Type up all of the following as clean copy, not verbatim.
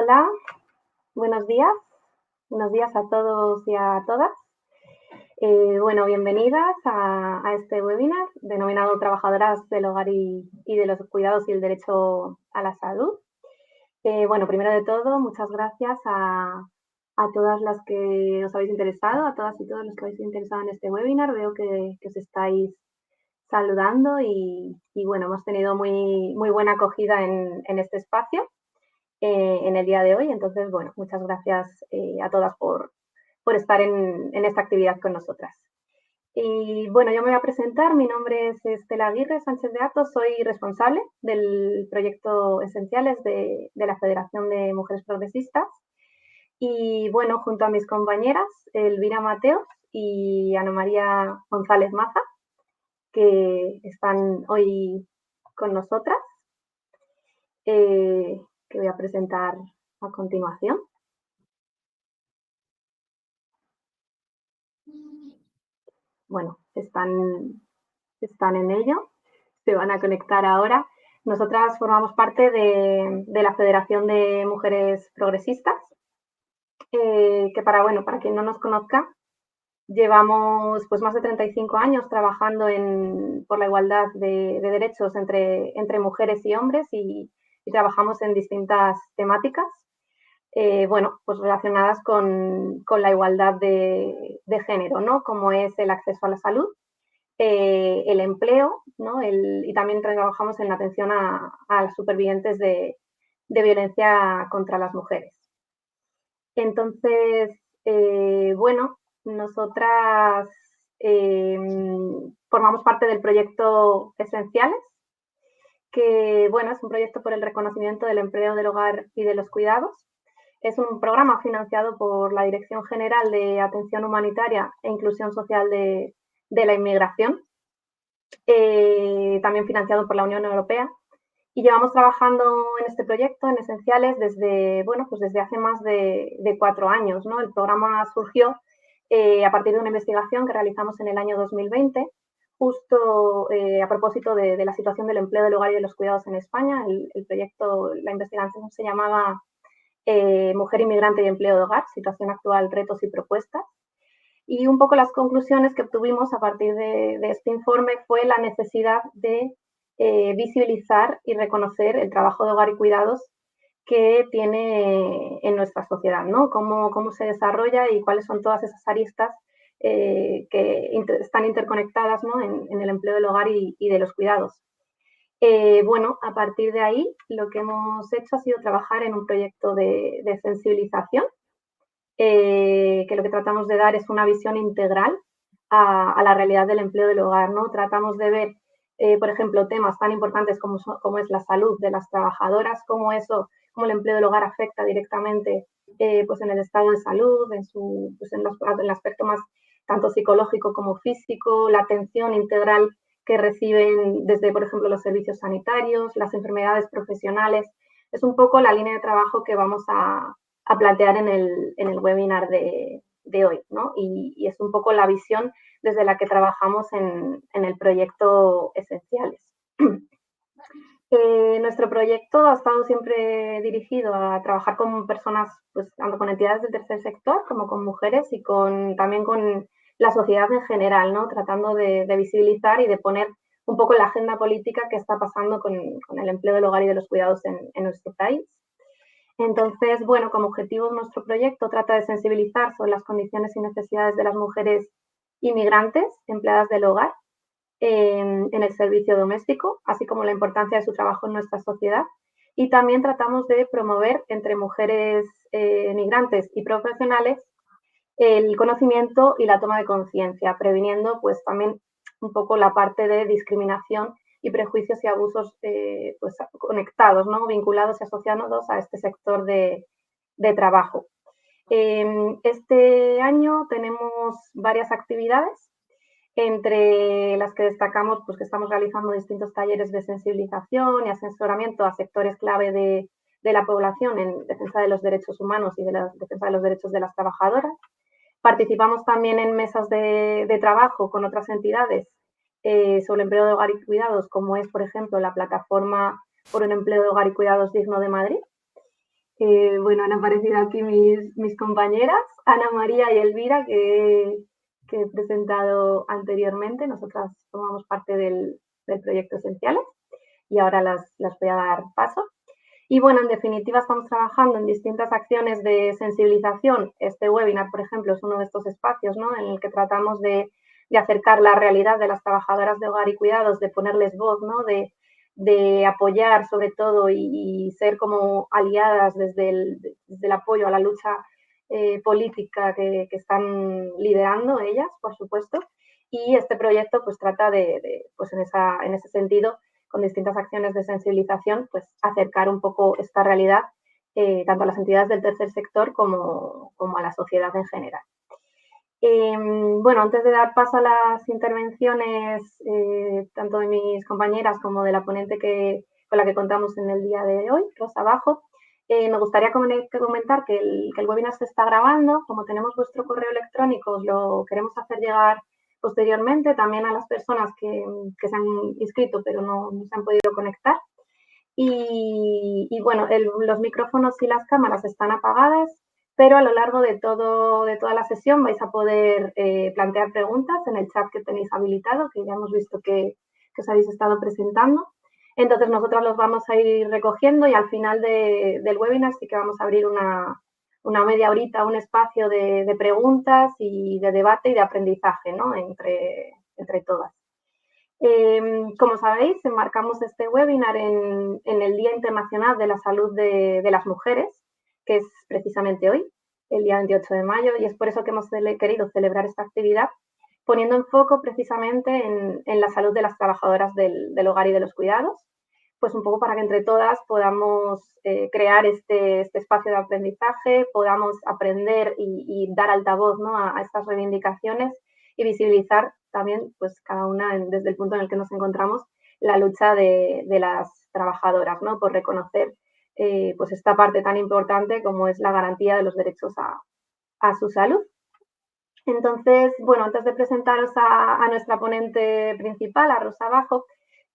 Hola, buenos días. Buenos días a todos y a todas. Bienvenidas a este webinar denominado Trabajadoras del Hogar y de los Cuidados y el Derecho a la Salud. Primero de todo, muchas gracias a todas las que os habéis interesado, a todas y todos los que habéis interesado en este webinar. Veo que os estáis saludando y hemos tenido muy buena acogida en este espacio. En el día de hoy. Entonces, muchas gracias a todas por estar en esta actividad con nosotras. Y yo me voy a presentar. Mi nombre es Estela Aguirre Sánchez de Atos. Soy responsable del proyecto Esenciales de la Federación de Mujeres Progresistas. Y junto a mis compañeras, Elvira Mateos y Ana María González Maza, que están hoy con nosotras, que voy a presentar a continuación. Bueno, están en ello, se van a conectar ahora. Nosotras formamos parte de la Federación de Mujeres Progresistas, que para quien no nos conozca, llevamos pues más de 35 años trabajando por la igualdad de derechos entre mujeres y hombres y trabajamos en distintas temáticas, pues relacionadas con la igualdad de género, ¿no? Como es el acceso a la salud, el empleo, ¿no? Y también trabajamos en la atención a las supervivientes de violencia contra las mujeres. Entonces, nosotras formamos parte del proyecto Esenciales, que es un proyecto por el reconocimiento del empleo del hogar y de los cuidados. Es un programa financiado por la Dirección General de Atención Humanitaria e Inclusión Social de la Inmigración, también financiado por la Unión Europea. Y llevamos trabajando en este proyecto, en Esenciales, desde hace más de 4 años, ¿no? El programa surgió a partir de una investigación que realizamos en el año 2020, justo a propósito de la situación del empleo del hogar y de los cuidados en España. El proyecto, la investigación se llamaba Mujer Inmigrante y Empleo de Hogar, situación actual, retos y propuestas. Y un poco las conclusiones que obtuvimos a partir de este informe fue la necesidad de visibilizar y reconocer el trabajo de hogar y cuidados que tiene en nuestra sociedad, ¿no? Cómo se desarrolla y cuáles son todas esas aristas que están interconectadas, ¿no? en el empleo del hogar y de los cuidados. A partir de ahí, lo que hemos hecho ha sido trabajar en un proyecto de sensibilización, que lo que tratamos de dar es una visión integral a la realidad del empleo del hogar, ¿no? Tratamos de ver, por ejemplo, temas tan importantes como es la salud de las trabajadoras, cómo el empleo del hogar afecta directamente pues en el estado de salud, en el aspecto más tanto psicológico como físico, la atención integral que reciben desde, por ejemplo, los servicios sanitarios, las enfermedades profesionales. Es un poco la línea de trabajo que vamos a plantear en el webinar de hoy, ¿no? Y es un poco la visión desde la que trabajamos en el proyecto Esenciales. Nuestro proyecto ha estado siempre dirigido a trabajar con personas, pues tanto con entidades del tercer sector como con mujeres y también con la sociedad en general, ¿no? Tratando de visibilizar y de poner un poco la agenda política que está pasando con el empleo del hogar y de los cuidados en nuestro país. Entonces, como objetivo nuestro proyecto trata de sensibilizar sobre las condiciones y necesidades de las mujeres inmigrantes empleadas del hogar en el servicio doméstico, así como la importancia de su trabajo en nuestra sociedad. Y también tratamos de promover entre mujeres migrantes y profesionales el conocimiento y la toma de conciencia, previniendo pues también un poco la parte de discriminación y prejuicios y abusos pues conectados, ¿no? Vinculados y asociados a este sector de trabajo. Este año tenemos varias actividades, entre las que destacamos pues, que estamos realizando distintos talleres de sensibilización y asesoramiento a sectores clave de la población en defensa de los derechos humanos y de la defensa de los derechos de las trabajadoras. Participamos también en mesas de trabajo con otras entidades sobre el empleo de hogar y cuidados, como es, por ejemplo, la plataforma por un empleo de hogar y cuidados digno de Madrid. Bueno, han aparecido aquí mis compañeras, Ana María y Elvira, que he presentado anteriormente. Nosotras formamos parte del proyecto Esenciales y ahora las voy a dar paso. Y bueno, en definitiva, estamos trabajando en distintas acciones de sensibilización. Este webinar, por ejemplo, es uno de estos espacios, ¿no?, en el que tratamos de acercar la realidad de las trabajadoras de hogar y cuidados, de ponerles voz, ¿no?, de apoyar sobre todo y ser como aliadas desde el apoyo a la lucha política que están liderando ellas, por supuesto. Y este proyecto pues trata pues en ese sentido, con distintas acciones de sensibilización, pues acercar un poco esta realidad tanto a las entidades del tercer sector como a la sociedad en general. Bueno, antes de dar paso a las intervenciones tanto de mis compañeras como de la ponente con la que contamos en el día de hoy, Rosa Bajo, me gustaría comentar que el webinar se está grabando. Como tenemos vuestro correo electrónico, os lo queremos hacer llegar posteriormente también a las personas que se han inscrito pero no se han podido conectar. Y bueno, los micrófonos y las cámaras están apagadas, pero a lo largo de toda la sesión vais a poder plantear preguntas en el chat que tenéis habilitado, que ya hemos visto que os habéis estado presentando. Entonces, nosotros los vamos a ir recogiendo y al final del webinar sí que vamos a abrir una media horita, un espacio de preguntas y de debate y de aprendizaje, ¿no?, entre todas. Como sabéis, enmarcamos este webinar en el Día Internacional de la Salud de las Mujeres, que es precisamente hoy, el día 28 de mayo, y es por eso que hemos querido celebrar esta actividad, poniendo en foco precisamente en la salud de las trabajadoras del hogar y de los cuidados, pues un poco para que entre todas podamos crear este espacio de aprendizaje, podamos aprender y dar altavoz, ¿no?, a estas reivindicaciones y visibilizar también, pues cada una desde el punto en el que nos encontramos, la lucha de las trabajadoras, ¿no?, por reconocer pues esta parte tan importante como es la garantía de los derechos a su salud. Entonces, bueno, antes de presentaros a nuestra ponente principal, a Rosa Bajo,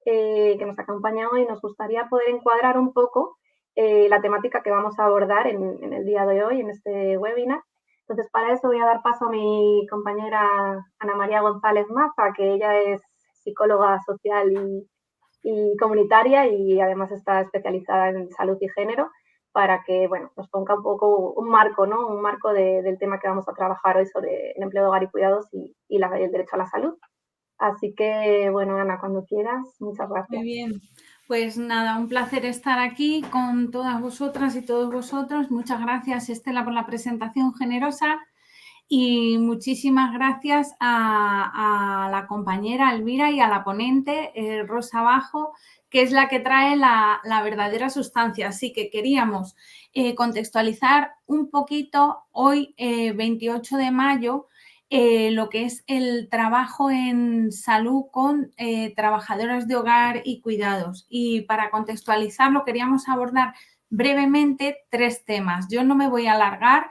que nos acompaña hoy, nos gustaría poder encuadrar un poco la temática que vamos a abordar en el día de hoy, en este webinar. Entonces, para eso voy a dar paso a mi compañera Ana María González Maza, que ella es psicóloga social y comunitaria y además está especializada en salud y género, para que, bueno, nos ponga un poco un marco, ¿no?, un marco del tema que vamos a trabajar hoy sobre el empleo de hogar y cuidados y el derecho a la salud. Así que, bueno, Ana, cuando quieras, muchas gracias. Muy bien, pues nada, un placer estar aquí con todas vosotras y todos vosotros. Muchas gracias, Estela, por la presentación generosa y muchísimas gracias a la compañera Elvira y a la ponente Rosa Bajo, que es la que trae la verdadera sustancia. Así que queríamos contextualizar un poquito hoy, 28 de mayo, lo que es el trabajo en salud con trabajadoras de hogar y cuidados. Y para contextualizarlo queríamos abordar brevemente 3 temas. Yo no me voy a alargar.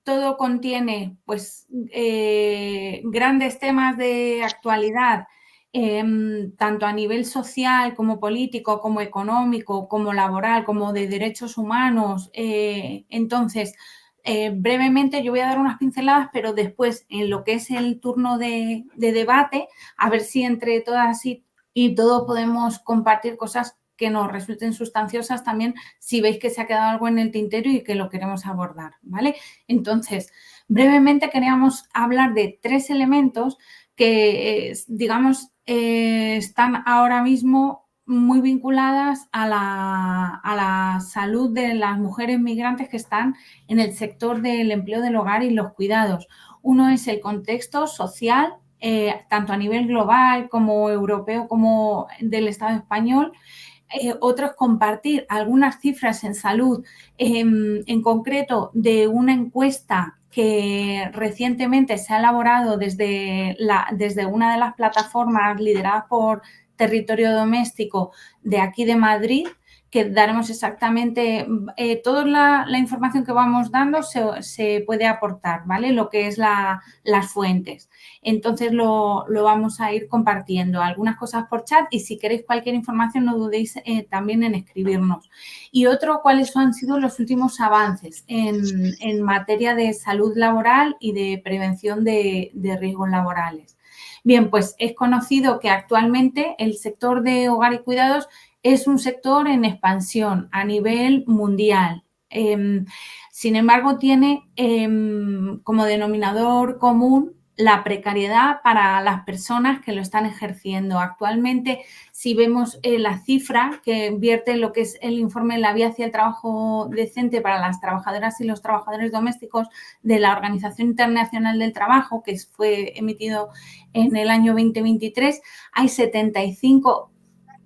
Todo contiene pues grandes temas de actualidad, tanto a nivel social como político, como económico, como laboral, como de derechos humanos. Entonces, brevemente yo voy a dar unas pinceladas, pero después en lo que es el turno de debate, a ver si entre todas y todos podemos compartir cosas que nos resulten sustanciosas también, si veis que se ha quedado algo en el tintero y que lo queremos abordar, ¿vale? Entonces, brevemente queríamos hablar de 3 elementos que, digamos, están ahora mismo muy vinculadas a la salud de las mujeres migrantes que están en el sector del empleo del hogar y los cuidados. Uno es el contexto social, tanto a nivel global como europeo como del Estado español. Otro es compartir algunas cifras en salud, en concreto de una encuesta que recientemente se ha elaborado desde una de las plataformas lideradas por Territorio Doméstico de aquí de Madrid, que daremos exactamente, toda la información que vamos dando se puede aportar, ¿vale? Lo que es las fuentes. Entonces, lo vamos a ir compartiendo, algunas cosas por chat, y si queréis cualquier información no dudéis también en escribirnos. Y otro, cuáles han sido los últimos avances en materia de salud laboral y de prevención de riesgos laborales. Bien, pues es conocido que actualmente el sector de hogar y cuidados es un sector en expansión a nivel mundial. Sin embargo, tiene como denominador común la precariedad para las personas que lo están ejerciendo. Actualmente, si vemos la cifra que vierte lo que es el informe La vía hacia el trabajo decente para las trabajadoras y los trabajadores domésticos de la Organización Internacional del Trabajo, que fue emitido en el año 2023, hay 75.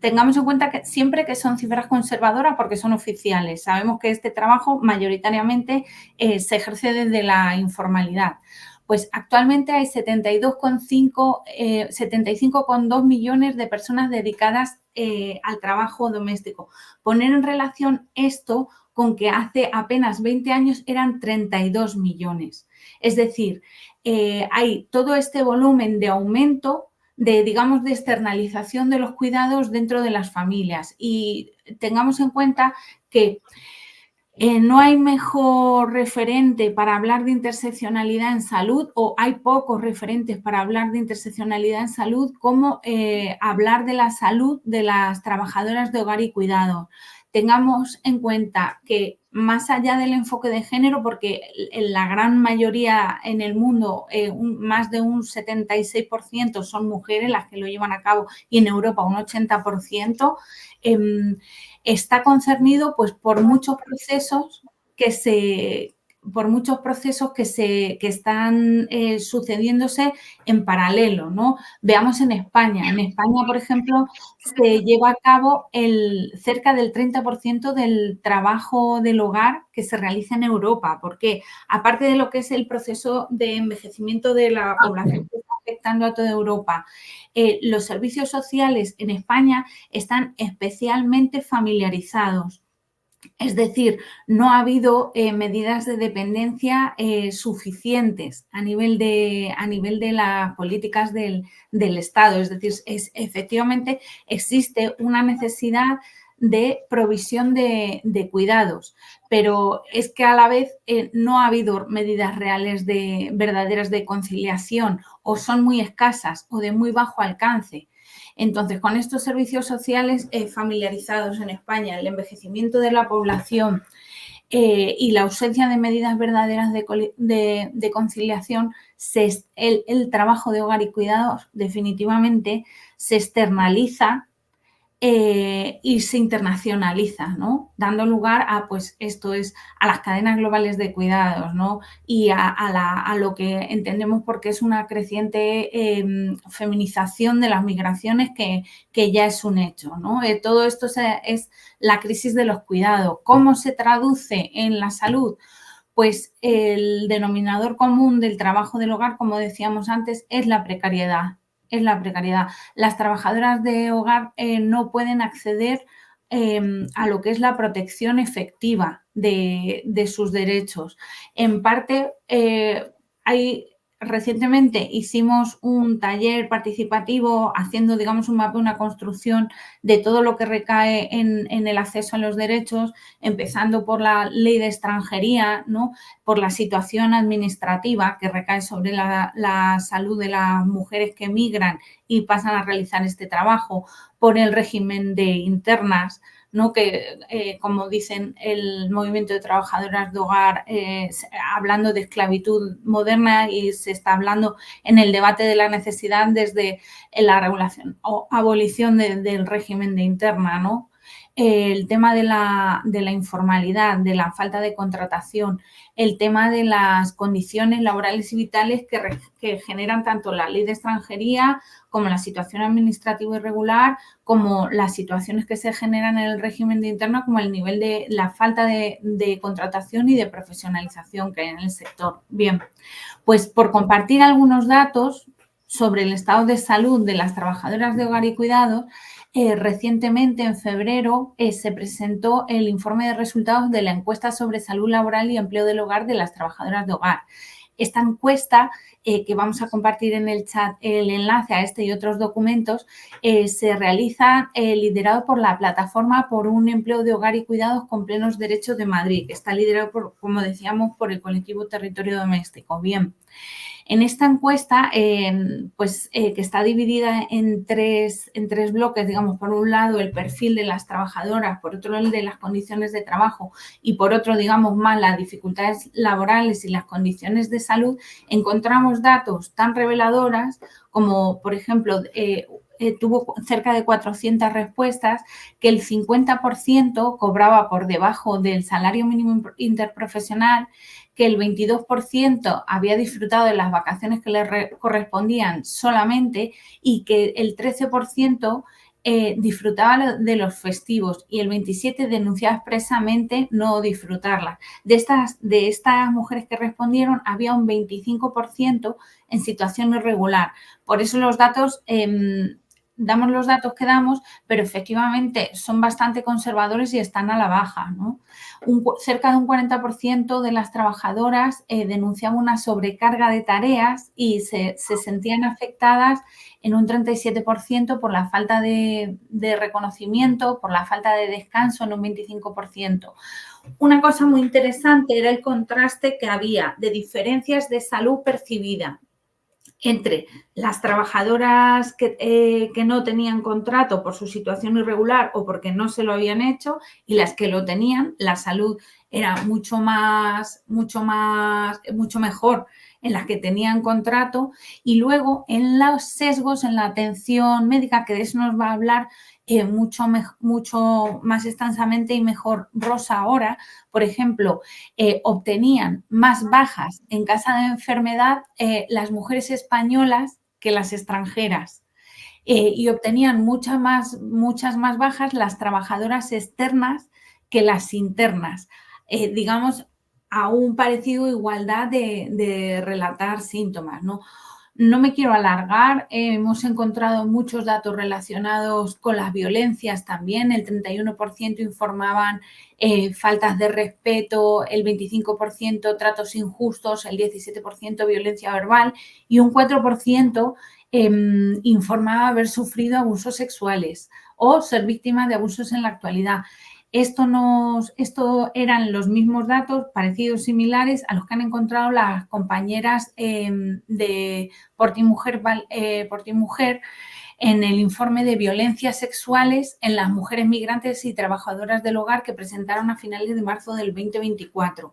Tengamos en cuenta que siempre que son cifras conservadoras porque son oficiales. Sabemos que este trabajo mayoritariamente se ejerce desde la informalidad. Pues actualmente hay 75,2 millones de personas dedicadas al trabajo doméstico. Poner en relación esto con que hace apenas 20 años eran 32 millones. Es decir, hay todo este volumen de aumento digamos, de externalización de los cuidados dentro de las familias. Y tengamos en cuenta que no hay mejor referente para hablar de interseccionalidad en salud, o hay pocos referentes para hablar de interseccionalidad en salud, como hablar de la salud de las trabajadoras de hogar y cuidado. Tengamos en cuenta que más allá del enfoque de género, porque en la gran mayoría en el mundo, más de un 76% son mujeres las que lo llevan a cabo, y en Europa un 80%, está concernido pues por muchos procesos que están sucediéndose en paralelo, ¿no? Veamos en España. En España, por ejemplo, se lleva a cabo cerca del 30% del trabajo del hogar que se realiza en Europa. Porque aparte de lo que es el proceso de envejecimiento de la población que está afectando a toda Europa, los servicios sociales en España están especialmente familiarizados. Es decir, no ha habido medidas de dependencia suficientes a nivel de las políticas del Estado. Es decir, efectivamente existe una necesidad de provisión de cuidados, pero es que a la vez no ha habido medidas reales verdaderas de conciliación, o son muy escasas o de muy bajo alcance. Entonces, con estos servicios sociales familiarizados en España, el envejecimiento de la población y la ausencia de medidas verdaderas de conciliación, el trabajo de hogar y cuidados definitivamente se externaliza y se internacionaliza, ¿no? Dando lugar a, pues, a las cadenas globales de cuidados, ¿no? Y a lo que entendemos porque es una creciente feminización de las migraciones que ya es un hecho, ¿no? Todo esto es la crisis de los cuidados. ¿Cómo se traduce en la salud? Pues el denominador común del trabajo del hogar, como decíamos antes, es la precariedad. Las trabajadoras de hogar no pueden acceder a lo que es la protección efectiva de sus derechos. En parte, recientemente hicimos un taller participativo haciendo, digamos, un mapa, una construcción de todo lo que recae en el acceso a los derechos, empezando por la ley de extranjería, ¿no? Por la situación administrativa que recae sobre la salud de las mujeres que emigran y pasan a realizar este trabajo, por el régimen de internas, ¿no? Que, como dicen el movimiento de trabajadoras de hogar, hablando de esclavitud moderna, y se está hablando en el debate de la necesidad desde la regulación o abolición del régimen de interna, ¿no? El tema de la informalidad, de la falta de contratación, el tema de las condiciones laborales y vitales que generan tanto la ley de extranjería como la situación administrativa irregular, como las situaciones que se generan en el régimen de interna, como el nivel de la falta de contratación y de profesionalización que hay en el sector. Bien, pues por compartir algunos datos sobre el estado de salud de las trabajadoras de hogar y cuidado, recientemente, en febrero, se presentó el informe de resultados de la encuesta sobre salud laboral y empleo del hogar de las trabajadoras de hogar. Esta encuesta, que vamos a compartir en el chat el enlace a este y otros documentos, se realiza liderado por la Plataforma por un Empleo de Hogar y Cuidados con Plenos Derechos de Madrid, que está liderado, como decíamos, por el colectivo Territorio Doméstico. Bien. En esta encuesta, que está dividida en tres bloques, digamos, por un lado el perfil de las trabajadoras, por otro el de las condiciones de trabajo y por otro, digamos, más las dificultades laborales y las condiciones de salud, encontramos datos tan reveladoras como, por ejemplo, tuvo cerca de 400 respuestas, que el 50% cobraba por debajo del salario mínimo interprofesional, que el 22% había disfrutado de las vacaciones que le correspondían solamente y que el 13% disfrutaba de los festivos y el 27% denunciaba expresamente no disfrutarlas. De estas mujeres que respondieron, había un 25% en situación irregular. Por eso los datos... damos los datos que damos, pero efectivamente son bastante conservadores y están a la baja, ¿no? Cerca de un 40% de las trabajadoras denunciaban una sobrecarga de tareas y se sentían afectadas en un 37% por la falta de reconocimiento, por la falta de descanso en un 25%. Una cosa muy interesante era el contraste que había de diferencias de salud percibida entre las trabajadoras que no tenían contrato por su situación irregular o porque no se lo habían hecho y las que lo tenían, la salud era mucho mejor en las que tenían contrato, y luego en los sesgos en la atención médica, que de eso nos va a hablar mucho más extensamente y mejor Rosa ahora. Por ejemplo, obtenían más bajas en caso de enfermedad las mujeres españolas que las extranjeras, y obtenían muchas más bajas las trabajadoras externas que las internas. Digamos, a un parecido igualdad de relatar síntomas, ¿no? No me quiero alargar, hemos encontrado muchos datos relacionados con las violencias también. El 31% informaban faltas de respeto, el 25% tratos injustos, el 17% violencia verbal y un 4% informaba haber sufrido abusos sexuales o ser víctima de abusos en la actualidad. Esto eran los mismos datos, parecidos, similares, a los que han encontrado las compañeras de Por Ti Mujer en el informe de violencias sexuales en las mujeres migrantes y trabajadoras del hogar que presentaron a finales de marzo del 2024.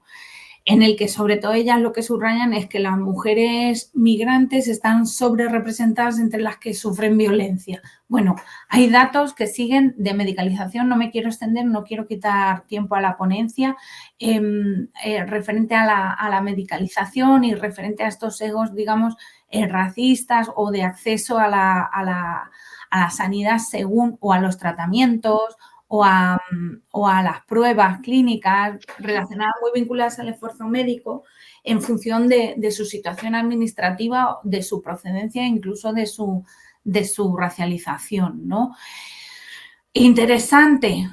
En el que sobre todo ellas lo que subrayan es que las mujeres migrantes están sobre-representadas entre las que sufren violencia. Bueno, hay datos que siguen de medicalización, no me quiero extender, no quiero quitar tiempo a la ponencia, referente a la medicalización y referente a estos egos, digamos, racistas o de acceso a la sanidad según o a los tratamientos o a las pruebas clínicas relacionadas, muy vinculadas al esfuerzo médico, en función de su situación administrativa, de su procedencia e incluso de su racialización, ¿no? Interesante.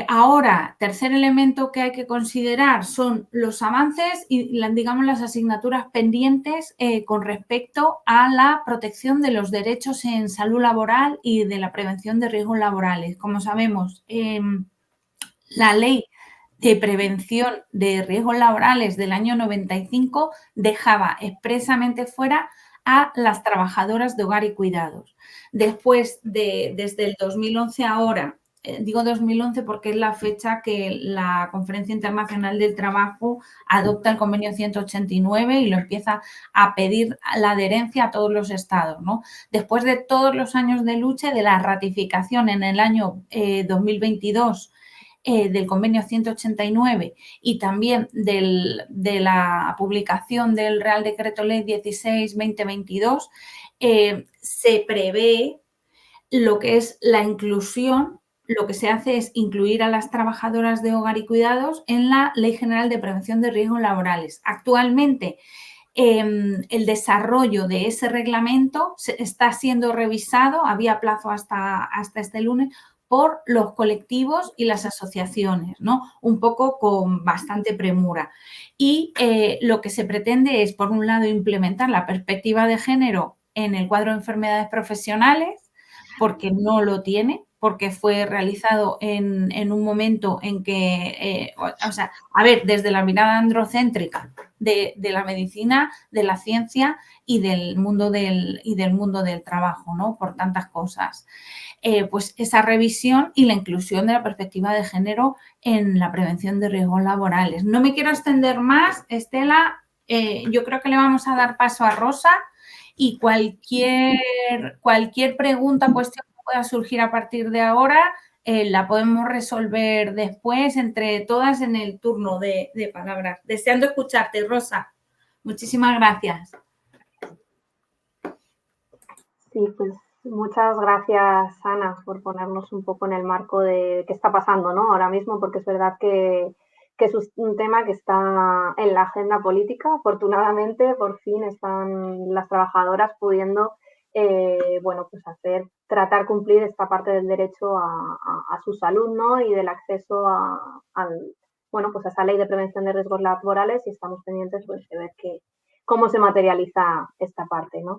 Ahora, tercer elemento que hay que considerar son los avances y, digamos, las asignaturas pendientes con respecto a la protección de los derechos en salud laboral y de la prevención de riesgos laborales. Como sabemos, la Ley de Prevención de Riesgos Laborales del año 95 dejaba expresamente fuera a las trabajadoras de hogar y cuidados. Después desde el 2011 ahora, digo 2011 porque es la fecha que la Conferencia Internacional del Trabajo adopta el convenio 189 y lo empieza a pedir la adherencia a todos los estados, ¿no? Después de todos los años de lucha, de la ratificación en el año 2022 del convenio 189 y también de la publicación del Real Decreto Ley 16/2022, se prevé lo que es la inclusión. Lo que se hace es incluir a las trabajadoras de hogar y cuidados en la Ley General de Prevención de Riesgos Laborales. Actualmente, el desarrollo de ese reglamento está siendo revisado, había plazo hasta este lunes, por los colectivos y las asociaciones, ¿no? Un poco con bastante premura. Y lo que se pretende es, por un lado, implementar la perspectiva de género en el cuadro de enfermedades profesionales, porque no lo tiene, porque fue realizado en un momento en que, desde la mirada androcéntrica de la medicina, de la ciencia y del mundo del trabajo, ¿no? Por tantas cosas. Pues esa revisión y la inclusión de la perspectiva de género en la prevención de riesgos laborales. No me quiero extender más, Estela, yo creo que le vamos a dar paso a Rosa y cualquier pregunta, cuestión que pueda surgir a partir de ahora, la podemos resolver después entre todas en el turno de palabras. Deseando escucharte, Rosa. Muchísimas gracias. Sí, pues muchas gracias, Ana, por ponernos un poco en el marco de qué está pasando, ¿no? Ahora mismo, porque es verdad que es un tema que está en la agenda política. Afortunadamente, por fin están las trabajadoras pudiendo, pues tratar cumplir esta parte del derecho a su salud, ¿no? Y del acceso a esa ley de prevención de riesgos laborales, y estamos pendientes, pues, de ver cómo se materializa esta parte, ¿no?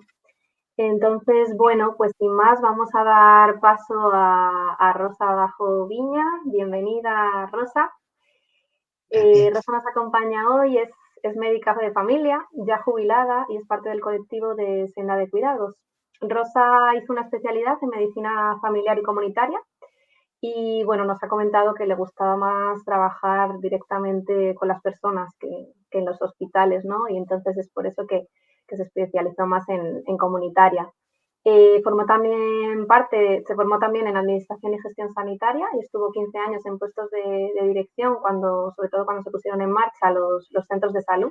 Entonces, bueno, pues sin más vamos a dar paso a Rosa Bajo Viña. Bienvenida, Rosa. Rosa nos acompaña hoy, es médica de familia, ya jubilada, y es parte del colectivo de Senda de Cuidados. Rosa hizo una especialidad en medicina familiar y comunitaria y, bueno, nos ha comentado que le gustaba más trabajar directamente con las personas que en los hospitales, ¿no? Y entonces es por eso que se especializó más en comunitaria. Se formó también en Administración y Gestión Sanitaria y estuvo 15 años en puestos de dirección, sobre todo cuando se pusieron en marcha los centros de salud.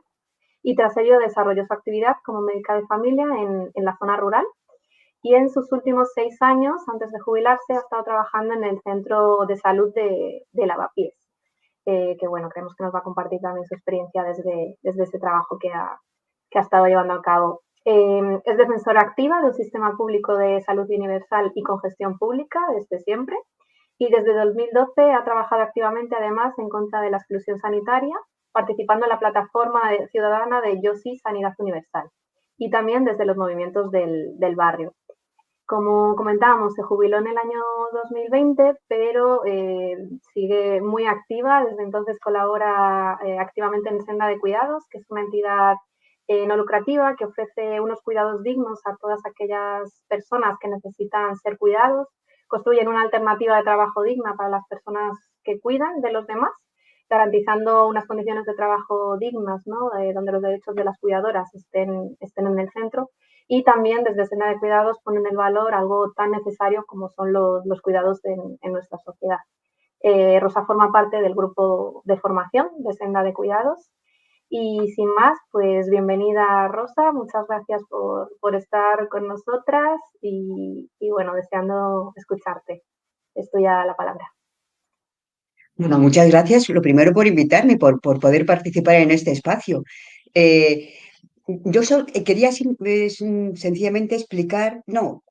Y tras ello desarrolló su actividad como médica de familia en la zona rural. Y en sus últimos 6 años, antes de jubilarse, ha estado trabajando en el Centro de Salud de Lavapiés, que, bueno, creemos que nos va a compartir también su experiencia desde ese trabajo que ha estado llevando a cabo. Es defensora activa del sistema público de salud universal y con gestión pública desde siempre, y desde 2012 ha trabajado activamente, además, en contra de la exclusión sanitaria, participando en la plataforma ciudadana de Yo Sí Sanidad Universal, y también desde los movimientos del barrio. Como comentábamos, se jubiló en el año 2020, pero sigue muy activa. Desde entonces colabora activamente en Senda de Cuidados, que es una entidad no lucrativa que ofrece unos cuidados dignos a todas aquellas personas que necesitan ser cuidados. Construyen una alternativa de trabajo digna para las personas que cuidan de los demás, garantizando unas condiciones de trabajo dignas, ¿no? Donde los derechos de las cuidadoras estén en el centro. Y también desde Senda de Cuidados ponen el valor algo tan necesario como son los cuidados en nuestra sociedad. Rosa forma parte del grupo de formación de Senda de Cuidados. Y sin más, pues bienvenida, Rosa. Muchas gracias por estar con nosotras y bueno, deseando escucharte. Es tuya la palabra. Bueno, muchas gracias. Lo primero por invitarme, por poder participar en este espacio. Eh, quería sencillamente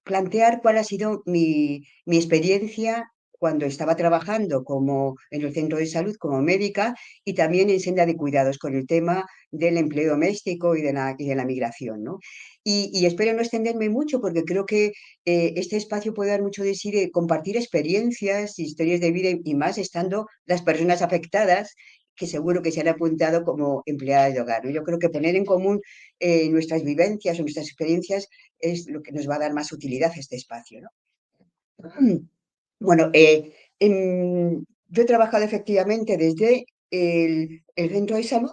plantear cuál ha sido mi experiencia cuando estaba trabajando como en el centro de salud como médica y también en Senda de Cuidados con el tema del empleo doméstico y de la migración, ¿no? Y espero no extenderme mucho porque creo que este espacio puede dar mucho de sí de compartir experiencias, historias de vida y más estando las personas afectadas que seguro que se han apuntado como empleadas de hogar, ¿no? Yo creo que poner en común nuestras vivencias o nuestras experiencias es lo que nos va a dar más utilidad a este espacio, ¿no? Bueno, yo he trabajado efectivamente desde el centro de salud.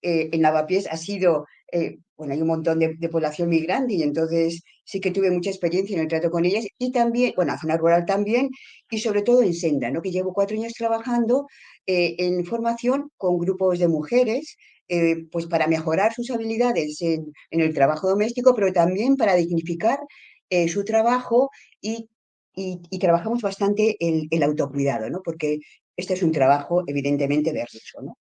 En Lavapiés ha sido, hay un montón de población migrante y entonces sí que tuve mucha experiencia en el trato con ellas y también, la zona rural también y sobre todo en Senda, ¿no? Que llevo 4 años trabajando en formación con grupos de mujeres, pues para mejorar sus habilidades en el trabajo doméstico, pero también para dignificar su trabajo y trabajamos bastante el autocuidado, ¿no? Porque este es un trabajo evidentemente de riesgo, ¿no?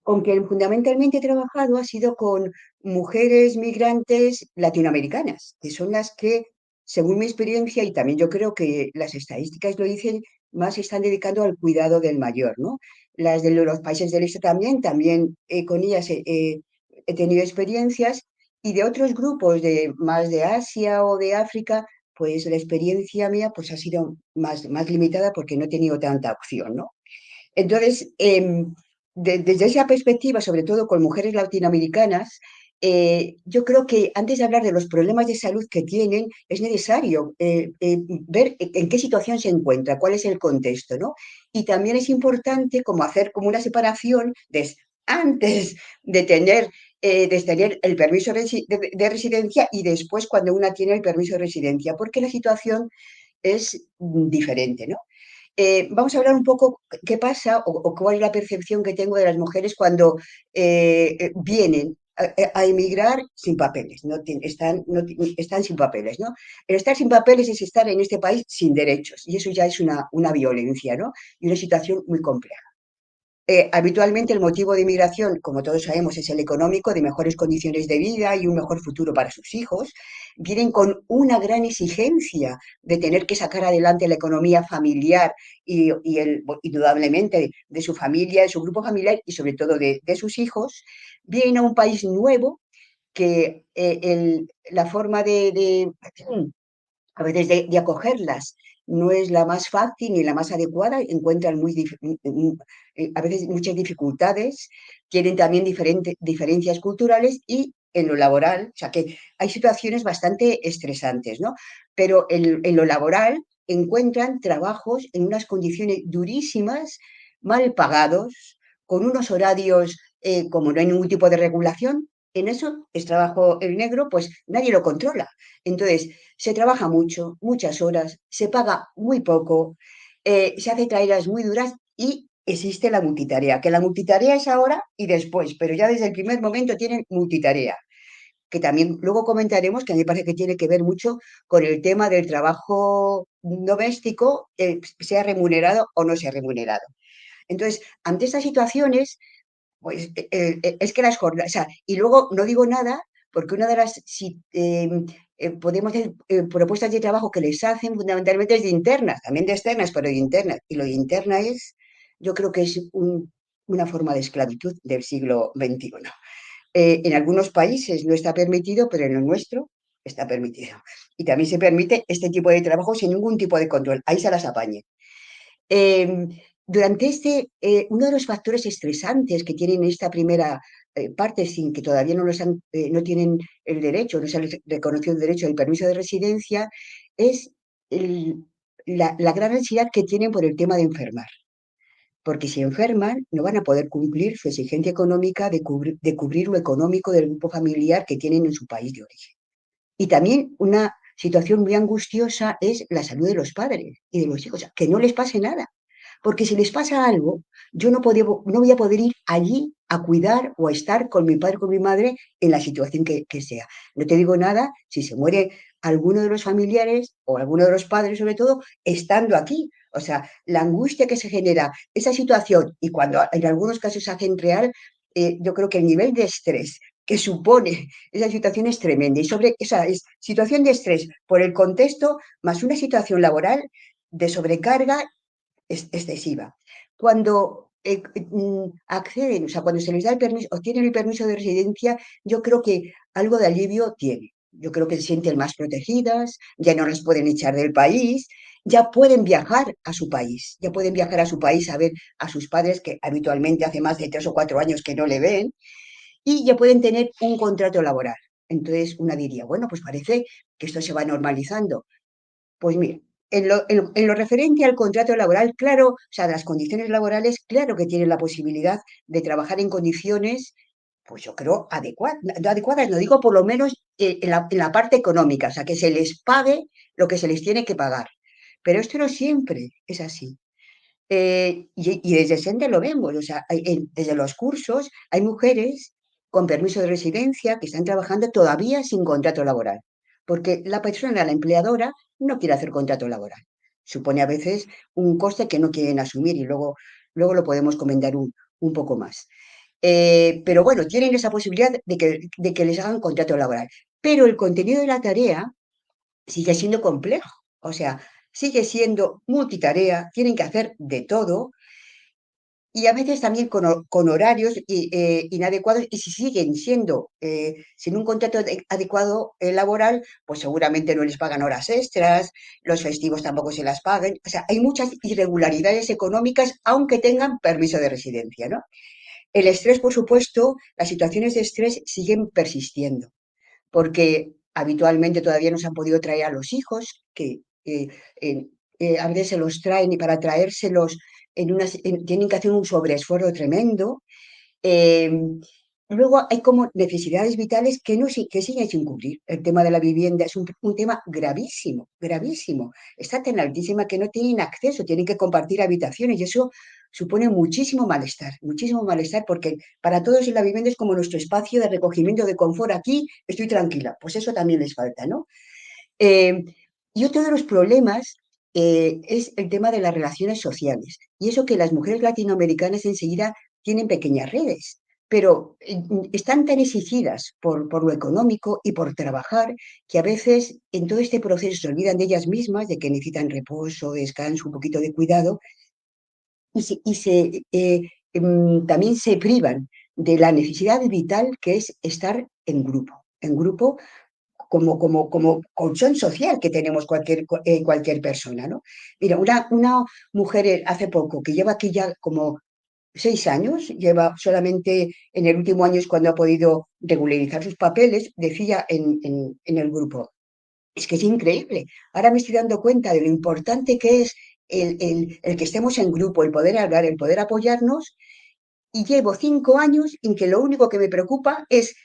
aunque fundamentalmente he trabajado ha sido con mujeres migrantes latinoamericanas, que son las que, según mi experiencia, y también yo creo que las estadísticas lo dicen, más se están dedicando al cuidado del mayor, ¿no? Las de los países del este también con ellas he tenido experiencias, y de otros grupos, más de Asia o de África, pues la experiencia mía pues ha sido más limitada porque no he tenido tanta opción, ¿no? Entonces, desde esa perspectiva, sobre todo con mujeres latinoamericanas, yo creo que antes de hablar de los problemas de salud que tienen, es necesario ver en qué situación se encuentra, cuál es el contexto, ¿no? Y también es importante como hacer como una separación antes de tener el permiso de residencia y después cuando una tiene el permiso de residencia, porque la situación es diferente, ¿no? Vamos a hablar un poco qué pasa o cuál es la percepción que tengo de las mujeres cuando vienen a emigrar sin papeles, están sin papeles, ¿no? El estar sin papeles es estar en este país sin derechos y eso ya es una violencia, ¿no? Y una situación muy compleja. Habitualmente el motivo de inmigración, como todos sabemos, es el económico, de mejores condiciones de vida y un mejor futuro para sus hijos. Vienen con una gran exigencia de tener que sacar adelante la economía familiar indudablemente de su familia, de su grupo familiar y sobre todo de sus hijos. Vienen a un país nuevo que la forma a veces de acogerlas no es la más fácil ni la más adecuada, encuentran a veces muchas dificultades, tienen también diferencias culturales y en lo laboral, o sea que hay situaciones bastante estresantes, ¿no? Pero en lo laboral encuentran trabajos en unas condiciones durísimas, mal pagados, con unos horarios, como no hay ningún tipo de regulación, en eso es trabajo el negro, pues nadie lo controla. Entonces, se trabaja mucho, muchas horas, se paga muy poco, se hace tareas muy duras y existe la multitarea, que la multitarea es ahora y después, pero ya desde el primer momento tienen multitarea, que también luego comentaremos, que a mí me parece que tiene que ver mucho con el tema del trabajo doméstico, sea remunerado o no sea remunerado. Entonces, ante estas situaciones, pues es que las jornadas, o sea, y luego no digo nada, porque una de las podemos hacer propuestas de trabajo que les hacen fundamentalmente es de internas, también de externas, pero de internas. Y lo de interna yo creo que es una forma de esclavitud del siglo XXI. En algunos países no está permitido, pero en el nuestro está permitido. Y también se permite este tipo de trabajo sin ningún tipo de control. Ahí se las apañe. Eh, uno de los factores estresantes que tienen esta primera parte, sin que todavía no tienen el derecho, no se les reconocido el derecho al permiso de residencia, es la gran ansiedad que tienen por el tema de enfermar. Porque si enferman, no van a poder cumplir su exigencia económica de cubrir lo económico del grupo familiar que tienen en su país de origen. Y también una situación muy angustiosa es la salud de los padres y de los hijos, o sea, que no les pase nada. Porque si les pasa algo, yo no voy a poder ir allí a cuidar o a estar con mi padre o con mi madre en la situación que sea. No te digo nada si se muere alguno de los familiares o alguno de los padres, sobre todo, estando aquí. O sea, la angustia que se genera, esa situación, y cuando en algunos casos se hacen real, yo creo que el nivel de estrés que supone esa situación es tremenda. Y sobre esa situación de estrés por el contexto, más una situación laboral de sobrecarga es excesiva. Cuando acceden, o sea, cuando se les da el permiso, obtienen el permiso de residencia, yo creo que algo de alivio tiene. Yo creo que se sienten más protegidas, ya no las pueden echar del país, ya pueden viajar a su país, ya pueden viajar a su país a ver a sus padres que habitualmente hace más de 3 o 4 años que no le ven, y ya pueden tener un contrato laboral. Entonces una diría, bueno, pues parece que esto se va normalizando. Pues mira, en lo referente al contrato laboral, claro, o sea, las condiciones laborales, claro que tienen la posibilidad de trabajar en condiciones, pues yo creo, adecuadas, no digo por lo menos en la parte económica, o sea, que se les pague lo que se les tiene que pagar. Pero esto no siempre es así. Y desde Sende lo vemos, o sea, desde los cursos hay mujeres con permiso de residencia que están trabajando todavía sin contrato laboral, porque la persona, la empleadora, no quiere hacer contrato laboral. Supone a veces un coste que no quieren asumir y luego lo podemos comentar un poco más. Pero bueno, tienen esa posibilidad de que les hagan contrato laboral. Pero el contenido de la tarea sigue siendo complejo. O sea, sigue siendo multitarea, tienen que hacer de todo y a veces también con horarios inadecuados, y si siguen siendo sin un contrato adecuado laboral, pues seguramente no les pagan horas extras, los festivos tampoco se las paguen. O sea, hay muchas irregularidades económicas, aunque tengan permiso de residencia, ¿no? El estrés, por supuesto, las situaciones de estrés siguen persistiendo porque habitualmente todavía no se han podido traer a los hijos, que eh, a veces se los traen y para traérselos tienen que hacer un sobreesfuerzo tremendo. Eh, Luego hay como necesidades vitales que, no, que siguen sin cubrir. El tema de la vivienda es un tema gravísimo, gravísimo. Está tan altísima que no tienen acceso, tienen que compartir habitaciones y eso supone muchísimo malestar porque para todos la vivienda es como nuestro espacio de recogimiento, de confort. Aquí estoy tranquila, pues eso también les falta, ¿no? Eh, y otro de los problemas es el tema de las relaciones sociales. Y eso que las mujeres latinoamericanas enseguida tienen pequeñas redes, pero están tan exigidas por lo económico y por trabajar que a veces en todo este proceso se olvidan de ellas mismas, de que necesitan reposo, descanso, un poquito de cuidado, también se privan de la necesidad vital que es estar en grupo como colchón social que tenemos cualquier persona, ¿no? Mira, una mujer hace poco que lleva aquí ya como 6 años, lleva solamente en el último año es cuando ha podido regularizar sus papeles, decía en el grupo, es que es increíble. Ahora me estoy dando cuenta de lo importante que es el que estemos en grupo, el poder hablar, el poder apoyarnos, y llevo 5 años en que lo único que me preocupa es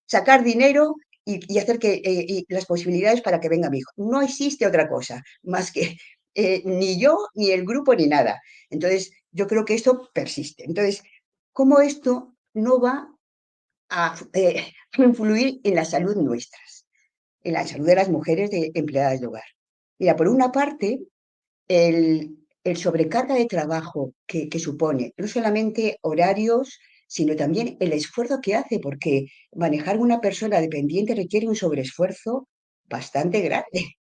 sacar dinero y hacer y las posibilidades para que venga mi hijo. No existe otra cosa más que ni yo, ni el grupo, ni nada. Entonces, yo creo que esto persiste. Entonces, ¿cómo esto no va a influir en la salud nuestras, en la salud de las mujeres empleadas de hogar? Mira, por una parte, el sobrecarga de trabajo que supone, no solamente horarios, sino también el esfuerzo que hace, porque manejar una persona dependiente requiere un sobreesfuerzo bastante grande.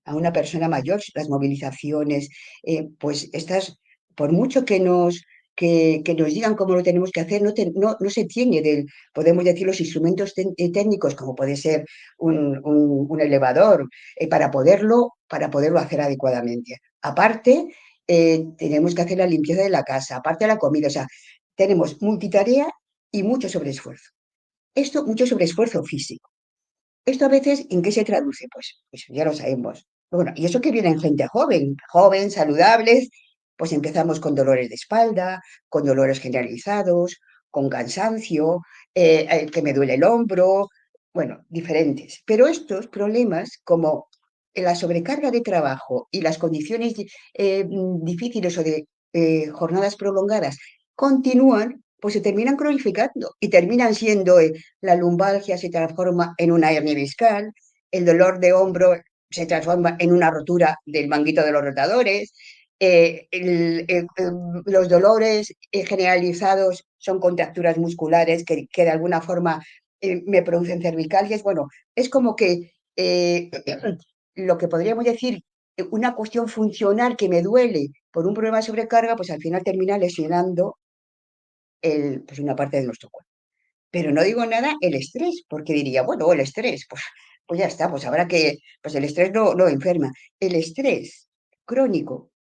A una persona mayor, las movilizaciones, pues estas, por mucho que nos digan cómo lo tenemos que hacer, no se tiene podemos decir, los instrumentos técnicos, como puede ser un elevador, para poderlo hacer adecuadamente. Aparte, tenemos que hacer la limpieza de la casa, aparte la comida, o sea, tenemos multitarea y mucho sobreesfuerzo. Mucho sobreesfuerzo físico. ¿Esto a veces en qué se traduce? Pues ya lo sabemos. Bueno, y eso que viene gente joven, saludables, pues empezamos con dolores de espalda, con dolores generalizados, con cansancio, que me duele el hombro, bueno, diferentes. Pero estos problemas, como la sobrecarga de trabajo y las condiciones difíciles o de jornadas prolongadas continúan, pues se terminan cronificando y terminan siendo la lumbalgia se transforma en una hernia discal, el dolor de hombro se transforma en una rotura del manguito de los rotadores, los dolores generalizados son contracturas musculares que de alguna forma me producen cervicalgias. Bueno, es como que lo que podríamos decir, una cuestión funcional que me duele por un problema de sobrecarga, pues al final termina lesionando pues una parte de nuestro cuerpo. Pero no digo nada el estrés, porque diría, bueno, el estrés, pues ya está, pues habrá pues el estrés no enferma. El estrés crónico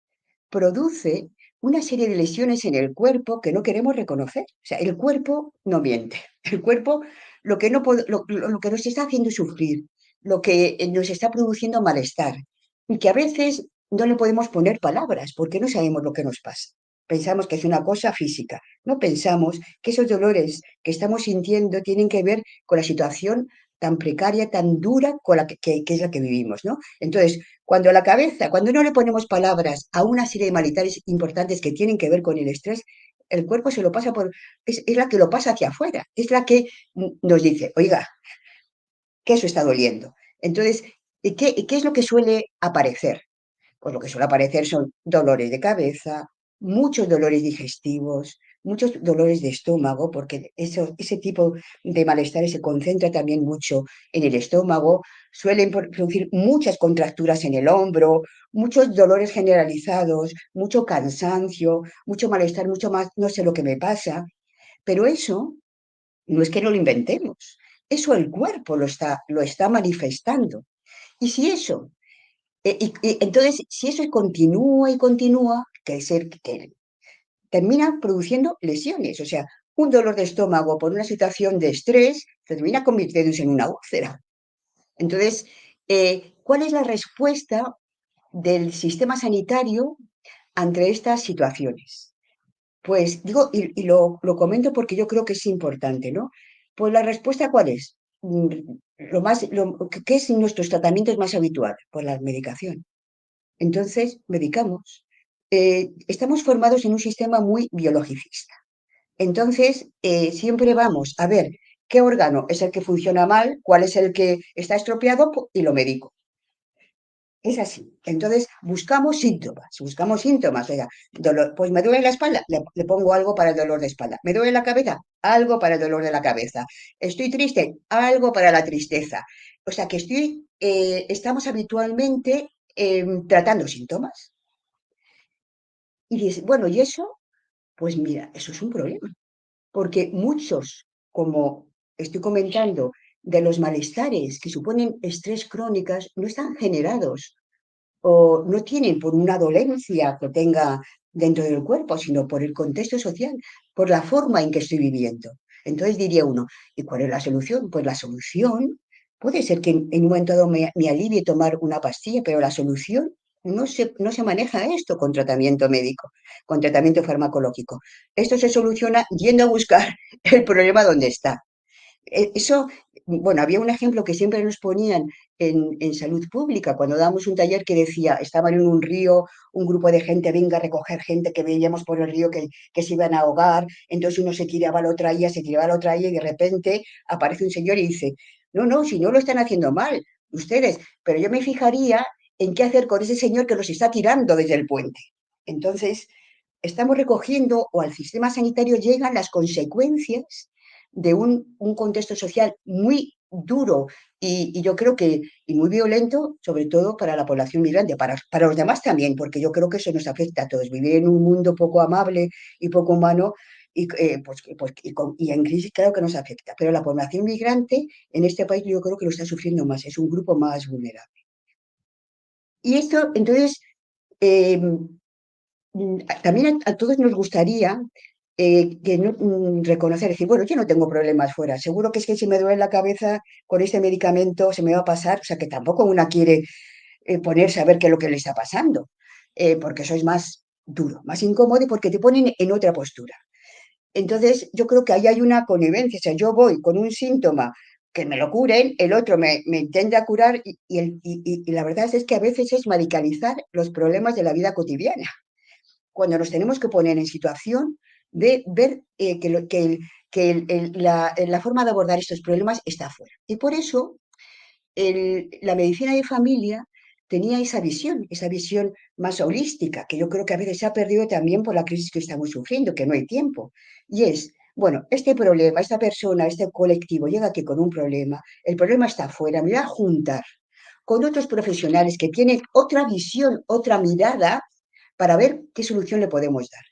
produce una serie de lesiones en el cuerpo que no queremos reconocer. O sea, el cuerpo no miente. El cuerpo lo que nos está haciendo sufrir, lo que nos está produciendo malestar, y que a veces no le podemos poner palabras porque no sabemos lo que nos pasa. Pensamos que es una cosa física. No pensamos que esos dolores que estamos sintiendo tienen que ver con la situación tan precaria, tan dura con que es la que vivimos, ¿no? Entonces, cuando no le ponemos palabras a una serie de malestares importantes que tienen que ver con el estrés, el cuerpo se lo pasa es la que lo pasa hacia afuera, es la que nos dice, oiga, que eso está doliendo. Entonces, ¿qué es lo que suele aparecer? Pues lo que suele aparecer son dolores de cabeza, muchos dolores digestivos, muchos dolores de estómago, porque ese tipo de malestares se concentra también mucho en el estómago, suelen producir muchas contracturas en el hombro, muchos dolores generalizados, mucho cansancio, mucho malestar, mucho más, no sé lo que me pasa, pero eso no es que no lo inventemos, eso el cuerpo lo está manifestando. Y si eso, entonces, si eso continúa y continúa, que termina produciendo lesiones. O sea, un dolor de estómago por una situación de estrés termina convirtiéndose en una úlcera. Entonces, ¿cuál es la respuesta del sistema sanitario ante estas situaciones? Pues digo, y lo comento porque yo creo que es importante, ¿no? Pues la respuesta, ¿cuál es? ¿Qué es nuestros tratamientos más habituales? Pues la medicación. Entonces, medicamos. Estamos formados en un sistema muy biologicista. Entonces, siempre vamos a ver qué órgano es el que funciona mal, cuál es el que está estropeado y lo medico. Es así. Entonces, buscamos síntomas, buscamos síntomas. Oiga, pues me duele la espalda, le pongo algo para el dolor de espalda. Me duele la cabeza, algo para el dolor de la cabeza. Estoy triste, algo para la tristeza. O sea que estamos habitualmente tratando síntomas. Y dices, bueno, ¿y eso? Pues mira, eso es un problema. Porque muchos, como estoy comentando, de los malestares que suponen estrés crónicas no están generados o no tienen por una dolencia que tenga dentro del cuerpo, sino por el contexto social, por la forma en que estoy viviendo. Entonces diría uno, ¿y cuál es la solución? Pues la solución puede ser que en un momento dado me alivie tomar una pastilla, pero la solución no se maneja esto con tratamiento médico, con tratamiento farmacológico. Esto se soluciona yendo a buscar el problema donde está. Eso, bueno, había un ejemplo que siempre nos ponían en salud pública, cuando dábamos un taller que decía, estaban en un río, un grupo de gente, venga a recoger gente que veíamos por el río que se iban a ahogar, entonces uno se tiraba, lo traía, se tiraba, lo traía, y de repente aparece un señor y dice, no, no, si no lo están haciendo mal, ustedes, pero yo me fijaría en qué hacer con ese señor que los está tirando desde el puente. Entonces, estamos recogiendo o al sistema sanitario llegan las consecuencias de un contexto social muy duro y yo creo que y muy violento, sobre todo para la población migrante, para los demás también, porque yo creo que eso nos afecta a todos. Vivir en un mundo poco amable y poco humano y en crisis, claro que nos afecta, pero la población migrante en este país yo creo que lo está sufriendo más, es un grupo más vulnerable. Y esto, entonces, eh, también a todos nos gustaría reconocer, decir, bueno, yo no tengo problemas fuera, seguro que es que si me duele la cabeza con este medicamento se me va a pasar, o sea que tampoco una quiere ponerse a ver qué es lo que le está pasando, porque eso es más duro, más incómodo y porque te ponen en otra postura. Entonces, yo creo que ahí hay una connivencia, o sea, yo voy con un síntoma que me lo curen, el otro me intenta curar y la verdad es que a veces es medicalizar los problemas de la vida cotidiana cuando nos tenemos que poner en situación de ver que la forma de abordar estos problemas está fuera. Y por eso la medicina de familia tenía esa visión más holística, que yo creo que a veces se ha perdido también por la crisis que estamos sufriendo, que no hay tiempo. Y es, bueno, este problema, esta persona, este colectivo llega aquí con un problema, el problema está afuera, me voy a juntar con otros profesionales que tienen otra visión, otra mirada para ver qué solución le podemos dar.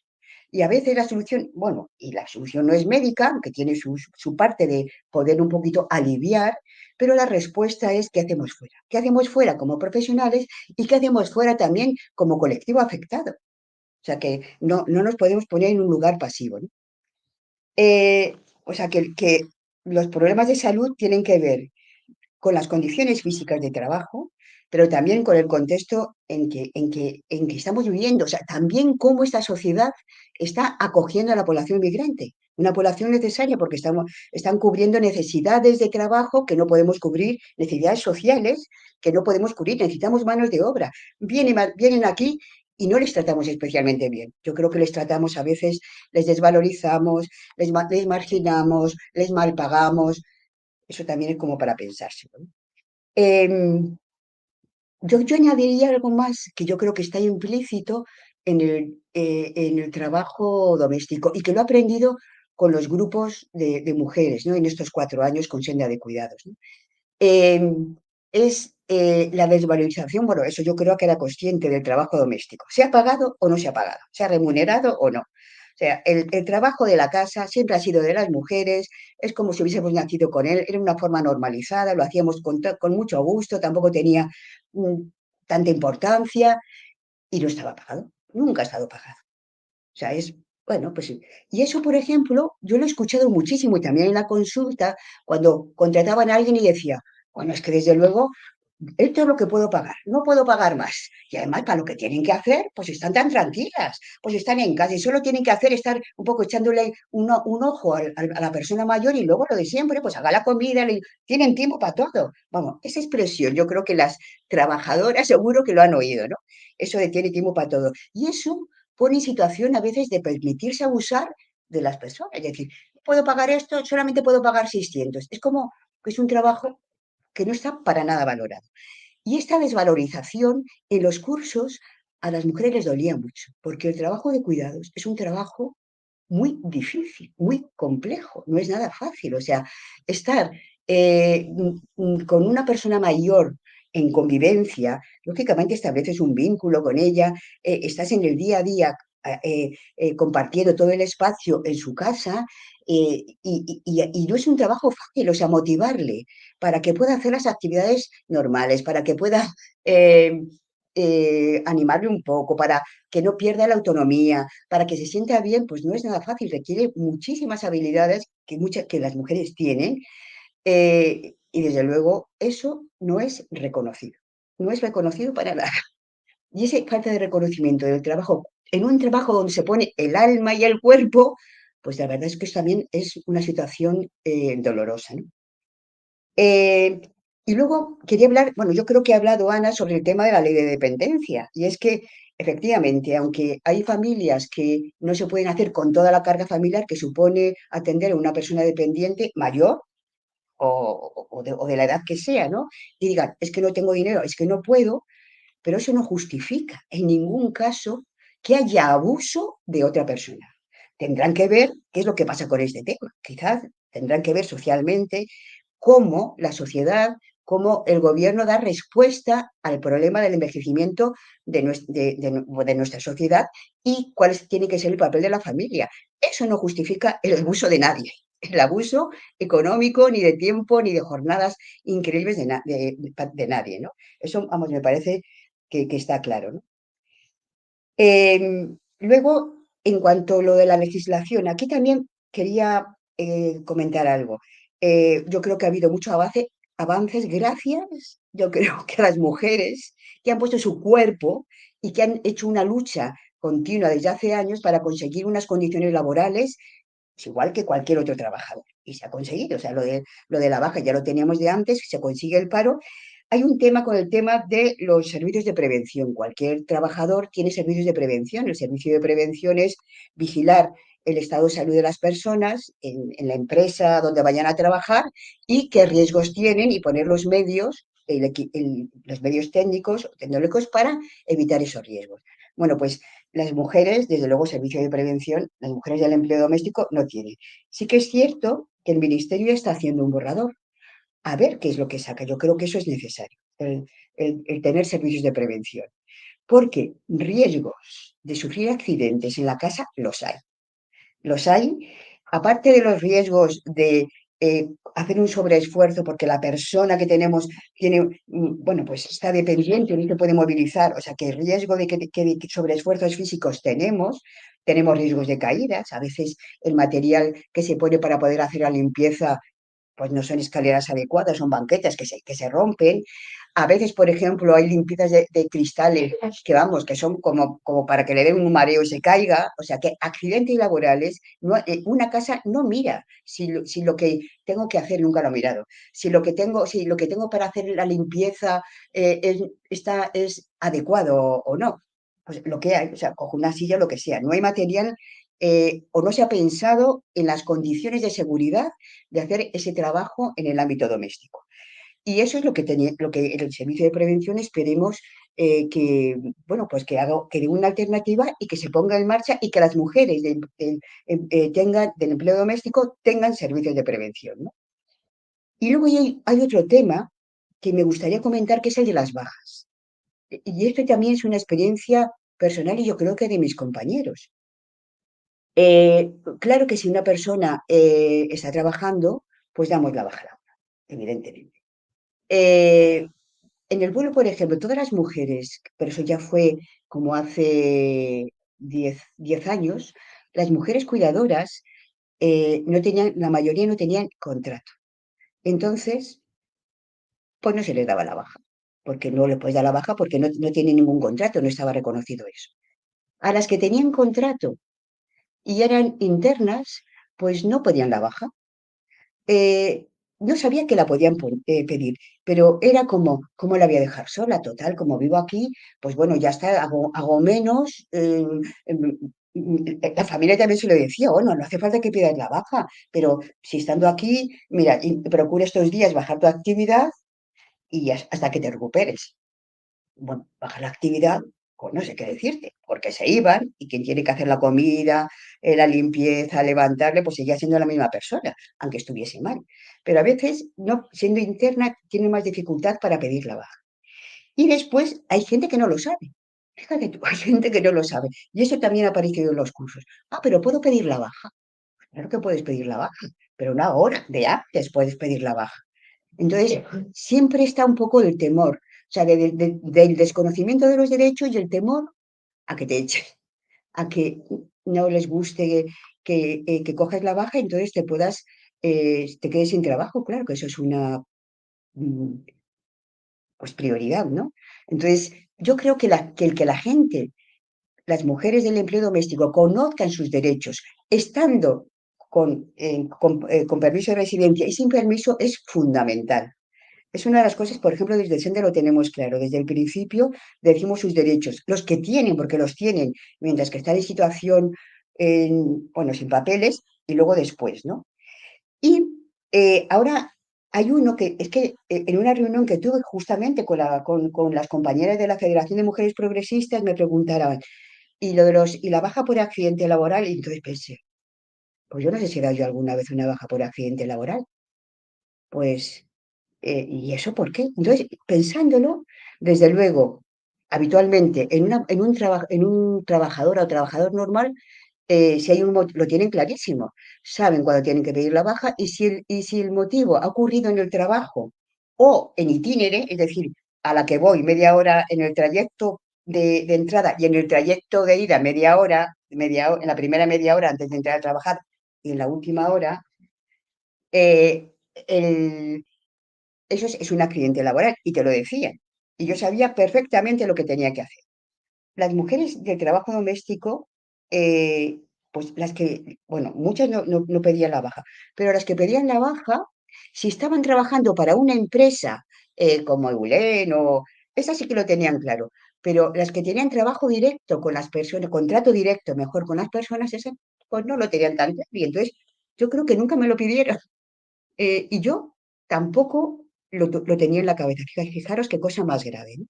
Y a veces la solución, bueno, y la solución no es médica, aunque tiene su parte de poder un poquito aliviar, pero la respuesta es qué hacemos fuera. ¿Qué hacemos fuera como profesionales y qué hacemos fuera también como colectivo afectado? O sea que no nos podemos poner en un lugar pasivo, ¿no? O sea que los problemas de salud tienen que ver con las condiciones físicas de trabajo, pero también con el contexto en que estamos viviendo, o sea, también cómo esta sociedad está acogiendo a la población migrante, una población necesaria porque están cubriendo necesidades de trabajo que no podemos cubrir, necesidades sociales que no podemos cubrir, necesitamos manos de obra. Vienen aquí y no les tratamos especialmente bien. Yo creo que les tratamos a veces, les desvalorizamos, les marginamos, les malpagamos. Eso también es como para pensárselo, ¿no? Em, yo añadiría algo más que yo creo que está implícito, en el trabajo doméstico y que lo he aprendido con los grupos de mujeres, ¿no? En estos 4 años con Senda de Cuidados, ¿no? Eh, es la desvalorización, bueno, eso yo creo que era consciente del trabajo doméstico. ¿Se ha pagado o no se ha pagado? ¿Se ha remunerado o no? O sea, el trabajo de la casa siempre ha sido de las mujeres, es como si hubiésemos nacido con él, era una forma normalizada, lo hacíamos con mucho gusto, tampoco tenía mm, tanta importancia y no estaba pagado, nunca ha estado pagado. O sea, es, bueno, pues sí. Y eso, por ejemplo, yo lo he escuchado muchísimo y también en la consulta, cuando contrataban a alguien y decía, bueno, es que desde luego, esto es lo que puedo pagar, no puedo pagar más. Y además, para lo que tienen que hacer, pues están tan tranquilas, pues están en casa y solo tienen que hacer estar un poco echándole un ojo a la persona mayor y luego lo de siempre, pues haga la comida, tienen tiempo para todo. Vamos, esa expresión yo creo que las trabajadoras seguro que lo han oído, ¿no? Eso de tiene tiempo para todo. Y eso pone en situación a veces de permitirse abusar de las personas. Es decir, puedo pagar esto, solamente puedo pagar 600. Es como que es un trabajo que no está para nada valorado. Y esta desvalorización en los cursos a las mujeres les dolía mucho, porque el trabajo de cuidados es un trabajo muy difícil, muy complejo, no es nada fácil. O sea, estar con una persona mayor en convivencia, lógicamente estableces un vínculo con ella, estás en el día a día compartiendo todo el espacio en su casa y no es un trabajo fácil, o sea, motivarle para que pueda hacer las actividades normales, para que pueda eh, animarle un poco, para que no pierda la autonomía, para que se sienta bien, pues no es nada fácil, requiere muchísimas habilidades que las mujeres tienen y desde luego eso no es reconocido, no es reconocido para nada. Y esa falta de reconocimiento del trabajo, en un trabajo donde se pone el alma y el cuerpo, pues la verdad es que eso también es una situación dolorosa, ¿no? Eh, y luego quería hablar, bueno, yo creo que ha hablado Ana sobre el tema de la ley de dependencia, y es que efectivamente, aunque hay familias que no se pueden hacer con toda la carga familiar que supone atender a una persona dependiente mayor o de la edad que sea, ¿no? Y digan, es que no tengo dinero, es que no puedo, pero eso no justifica en ningún caso que haya abuso de otra persona. Tendrán que ver qué es lo que pasa con este tema. Quizás tendrán que ver socialmente cómo la sociedad, cómo el gobierno da respuesta al problema del envejecimiento de nuestra sociedad y tiene que ser el papel de la familia. Eso no justifica el abuso de nadie, el abuso económico, ni de tiempo, ni de jornadas increíbles de nadie, ¿no? Eso, vamos, me parece que está claro, ¿no? Luego, en cuanto a lo de la legislación, aquí también quería comentar algo. Yo creo que ha habido muchos avances gracias, yo creo que a las mujeres que han puesto su cuerpo y que han hecho una lucha continua desde hace años para conseguir unas condiciones laborales es igual que cualquier otro trabajador. Y se ha conseguido, o sea, lo de la baja ya lo teníamos de antes, se consigue el paro. Hay un tema con el tema de los servicios de prevención. Cualquier trabajador tiene servicios de prevención. El servicio de prevención es vigilar el estado de salud de las personas en la empresa donde vayan a trabajar y qué riesgos tienen y poner los medios, los medios técnicos o tecnológicos para evitar esos riesgos. Bueno, pues las mujeres, desde luego, servicio de prevención, las mujeres del empleo doméstico no tienen. Sí que es cierto que el Ministerio está haciendo un borrador. A ver qué es lo que saca. Yo creo que eso es necesario, el tener servicios de prevención. Porque riesgos de sufrir accidentes en la casa los hay, aparte de los riesgos de hacer un sobreesfuerzo porque la persona que tenemos tiene, bueno, pues está dependiente, no se puede movilizar, o sea que el riesgo de que sobreesfuerzos físicos tenemos riesgos de caídas, a veces el material que se pone para poder hacer la limpieza pues no son escaleras adecuadas, son banquetas que se rompen. A veces, por ejemplo, hay limpiezas de cristales que vamos, que son como para que le den un mareo y se caiga. O sea, que accidentes laborales, una casa no mira si lo que tengo que hacer nunca lo he mirado. Si lo que tengo para hacer la limpieza es adecuado o no. Pues lo que hay, o sea, cojo una silla, lo que sea. No hay material o no se ha pensado en las condiciones de seguridad de hacer ese trabajo en el ámbito doméstico. Y eso es lo que el servicio de prevención esperemos bueno, pues que dé una alternativa y que se ponga en marcha y que las mujeres del empleo doméstico tengan servicios de prevención, ¿no? Y luego hay otro tema que me gustaría comentar, que es el de las bajas. Y esto también es una experiencia personal y yo creo que de mis compañeros. Claro que si una persona está trabajando, pues damos la baja laboral, evidentemente. Eh, en el vuelo, por ejemplo, todas las mujeres, pero eso ya fue como hace 10 años, las mujeres cuidadoras no tenían, la mayoría no tenían contrato. Entonces, pues no se les daba la baja, porque no le puedes dar la baja porque no tiene ningún contrato, no estaba reconocido eso. A las que tenían contrato y eran internas, pues no podían la baja. Eh, yo sabía que la podían pedir, pero era como, ¿cómo la voy a dejar sola? Total, como vivo aquí, pues bueno, ya está, hago menos. La familia también se lo decía, bueno, no hace falta que pidas la baja, pero si estando aquí, mira, y procura estos días bajar tu actividad y hasta que te recuperes. Bueno, bajar la actividad, pues no sé qué decirte, porque se iban y quien tiene que hacer la comida, la limpieza, levantarle, pues seguía siendo la misma persona, aunque estuviese mal. Pero a veces, no, siendo interna, tiene más dificultad para pedir la baja. Y después hay gente que no lo sabe. Fíjate tú, hay gente que no lo sabe. Y eso también ha aparecido en los cursos. Ah, pero puedo pedir la baja. Claro que puedes pedir la baja, pero una hora de antes puedes pedir la baja. Entonces, siempre está un poco el temor, o sea, del desconocimiento de los derechos y el temor a que te echen, a que no les guste que cojas la baja y entonces te quedes sin trabajo. Claro que eso es una mm, pues prioridad, ¿no? Entonces, yo creo que la gente, las mujeres del empleo doméstico, conozcan sus derechos, estando con permiso de residencia y sin permiso, es fundamental. Es una de las cosas, por ejemplo, desde el SENDE lo tenemos claro. Desde el principio decimos sus derechos, los que tienen, porque los tienen, mientras que están en situación, bueno, sin papeles, y luego después, ¿no? Y ahora hay uno que, es que en una reunión que tuve justamente con las compañeras de la Federación de Mujeres Progresistas, me preguntaron, y la baja por accidente laboral, y entonces pensé, pues yo no sé si he dado yo alguna vez una baja por accidente laboral. Pues ¿y eso por qué? Entonces, pensándolo, desde luego, habitualmente en un trabajador o trabajador normal, si hay lo tienen clarísimo, saben cuándo tienen que pedir la baja y si el motivo ha ocurrido en el trabajo o en itinere, es decir, a la que voy media hora en el trayecto de entrada y en el trayecto de ida en la primera media hora antes de entrar a trabajar y en la última hora, eh, el, eso es un accidente laboral y te lo decían. Y yo sabía perfectamente lo que tenía que hacer. Las mujeres del trabajo doméstico, eh, pues las que, bueno, muchas no pedían la baja, pero las que pedían la baja, si estaban trabajando para una empresa como Eulen o esas sí que lo tenían claro, pero las que tenían trabajo directo con las personas, contrato directo mejor con las personas, esas pues no lo tenían tan claro. Y entonces yo creo que nunca me lo pidieron. Y yo tampoco lo tenía en la cabeza. Fijaros qué cosa más grave, ¿no?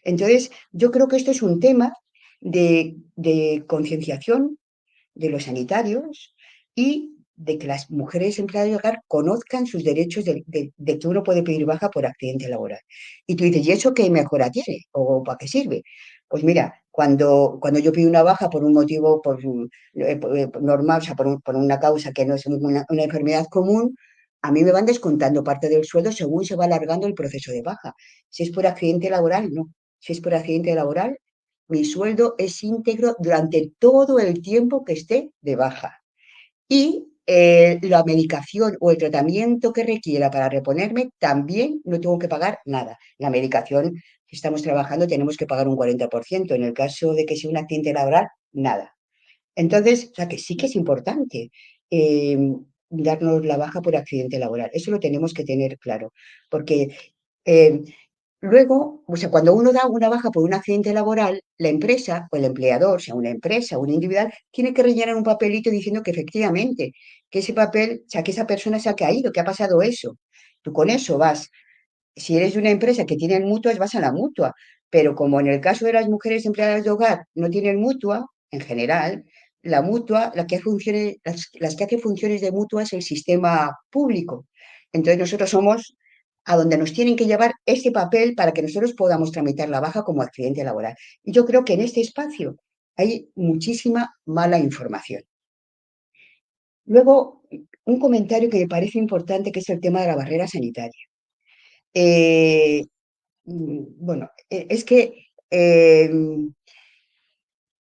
Entonces, yo creo que esto es un tema de concienciación de los sanitarios y de que las mujeres empleadas de hogar conozcan sus derechos de que uno puede pedir baja por accidente laboral. Y tú dices, ¿y eso qué mejora tiene? ¿O para qué sirve? Pues mira, cuando yo pido una baja por un motivo normal, o sea, por una causa que no es una enfermedad común, a mí me van descontando parte del sueldo según se va alargando el proceso de baja. Si es por accidente laboral, no. Si es por accidente laboral, mi sueldo es íntegro durante todo el tiempo que esté de baja. Y la medicación o el tratamiento que requiera para reponerme, también no tengo que pagar nada. La medicación que estamos trabajando tenemos que pagar un 40%. En el caso de que sea un accidente laboral, nada. Entonces, o sea que sí que es importante eh, darnos la baja por accidente laboral. Eso lo tenemos que tener claro, porque eh, luego, o sea, cuando uno da una baja por un accidente laboral, la empresa o el empleador, sea una empresa o un individual, tiene que rellenar un papelito diciendo que efectivamente, que ese papel, o sea, que esa persona se ha caído, que ha pasado eso. Tú con eso vas si eres de una empresa que tiene mutuas, vas a la mutua, pero como en el caso de las mujeres empleadas de hogar no tienen mutua, en general, la mutua, la que hace funciones, las que hace funciones de mutua es el sistema público. Entonces nosotros somos a donde nos tienen que llevar ese papel para que nosotros podamos tramitar la baja como accidente laboral. Y yo creo que en este espacio hay muchísima mala información. Luego, un comentario que me parece importante, que es el tema de la barrera sanitaria. Eh, bueno, es que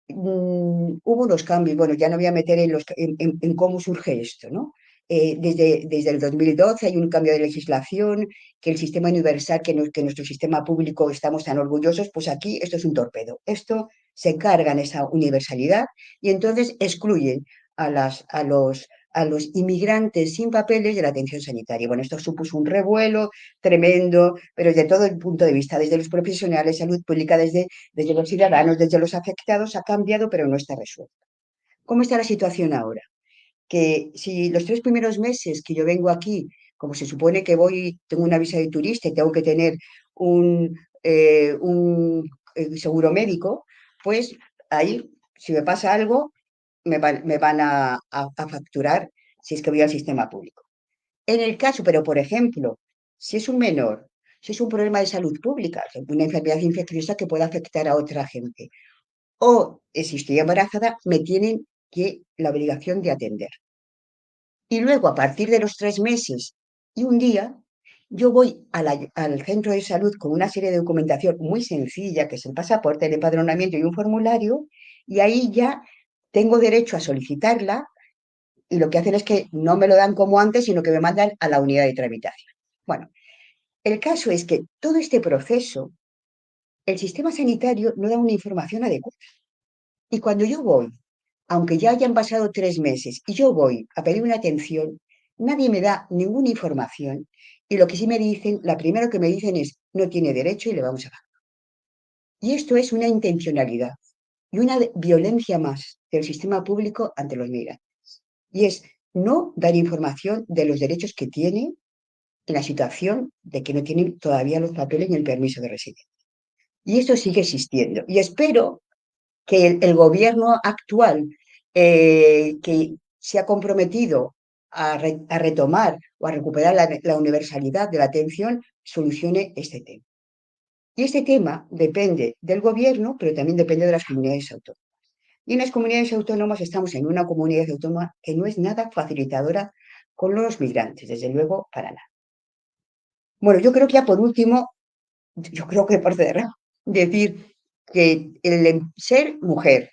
hubo unos cambios, bueno, ya no voy a meter en cómo surge esto, ¿no? Desde el 2012 hay un cambio de legislación, que el sistema universal, que nuestro sistema público estamos tan orgullosos, pues aquí esto es un torpedo. Esto se carga en esa universalidad y entonces excluyen a los inmigrantes sin papeles de la atención sanitaria. Bueno, esto supuso un revuelo tremendo, pero desde todo el punto de vista, desde los profesionales, salud pública, desde los ciudadanos, desde los afectados, ha cambiado, pero no está resuelto. ¿Cómo está la situación ahora? Que si los 3 primeros meses que yo vengo aquí, como se supone que voy, tengo una visa de turista y tengo que tener un seguro médico, pues ahí, si me pasa algo, me van a facturar si es que voy al sistema público. En el caso, pero por ejemplo, si es un menor, si es un problema de salud pública, una enfermedad infecciosa que pueda afectar a otra gente, o si estoy embarazada, me tienen la obligación de atender. Y luego, a partir de los 3 meses y un día, yo voy al centro de salud con una serie de documentación muy sencilla, que es el pasaporte, el empadronamiento y un formulario, y ahí ya tengo derecho a solicitarla y lo que hacen es que no me lo dan como antes, sino que me mandan a la unidad de tramitación. Bueno, el caso es que todo este proceso, el sistema sanitario no da una información adecuada. Y cuando yo voy, aunque ya hayan pasado 3 meses, y yo voy a pedir una atención, nadie me da ninguna información. Y lo que sí me dicen, la primera que me dicen es, no tiene derecho y le vamos a dar. Y esto es una intencionalidad y una violencia más del sistema público ante los migrantes. Y es no dar información de los derechos que tiene en la situación de que no tienen todavía los papeles ni el permiso de residencia. Y esto sigue existiendo. Y espero que el gobierno actual, que se ha comprometido a retomar o a recuperar la universalidad de la atención, solucione este tema. Y este tema depende del gobierno, pero también depende de las comunidades autónomas. Y en las comunidades autónomas estamos en una comunidad autónoma que no es nada facilitadora con los migrantes, desde luego, para nada. Bueno, yo creo que ya por último, yo creo que por cerrar, decir que el ser mujer,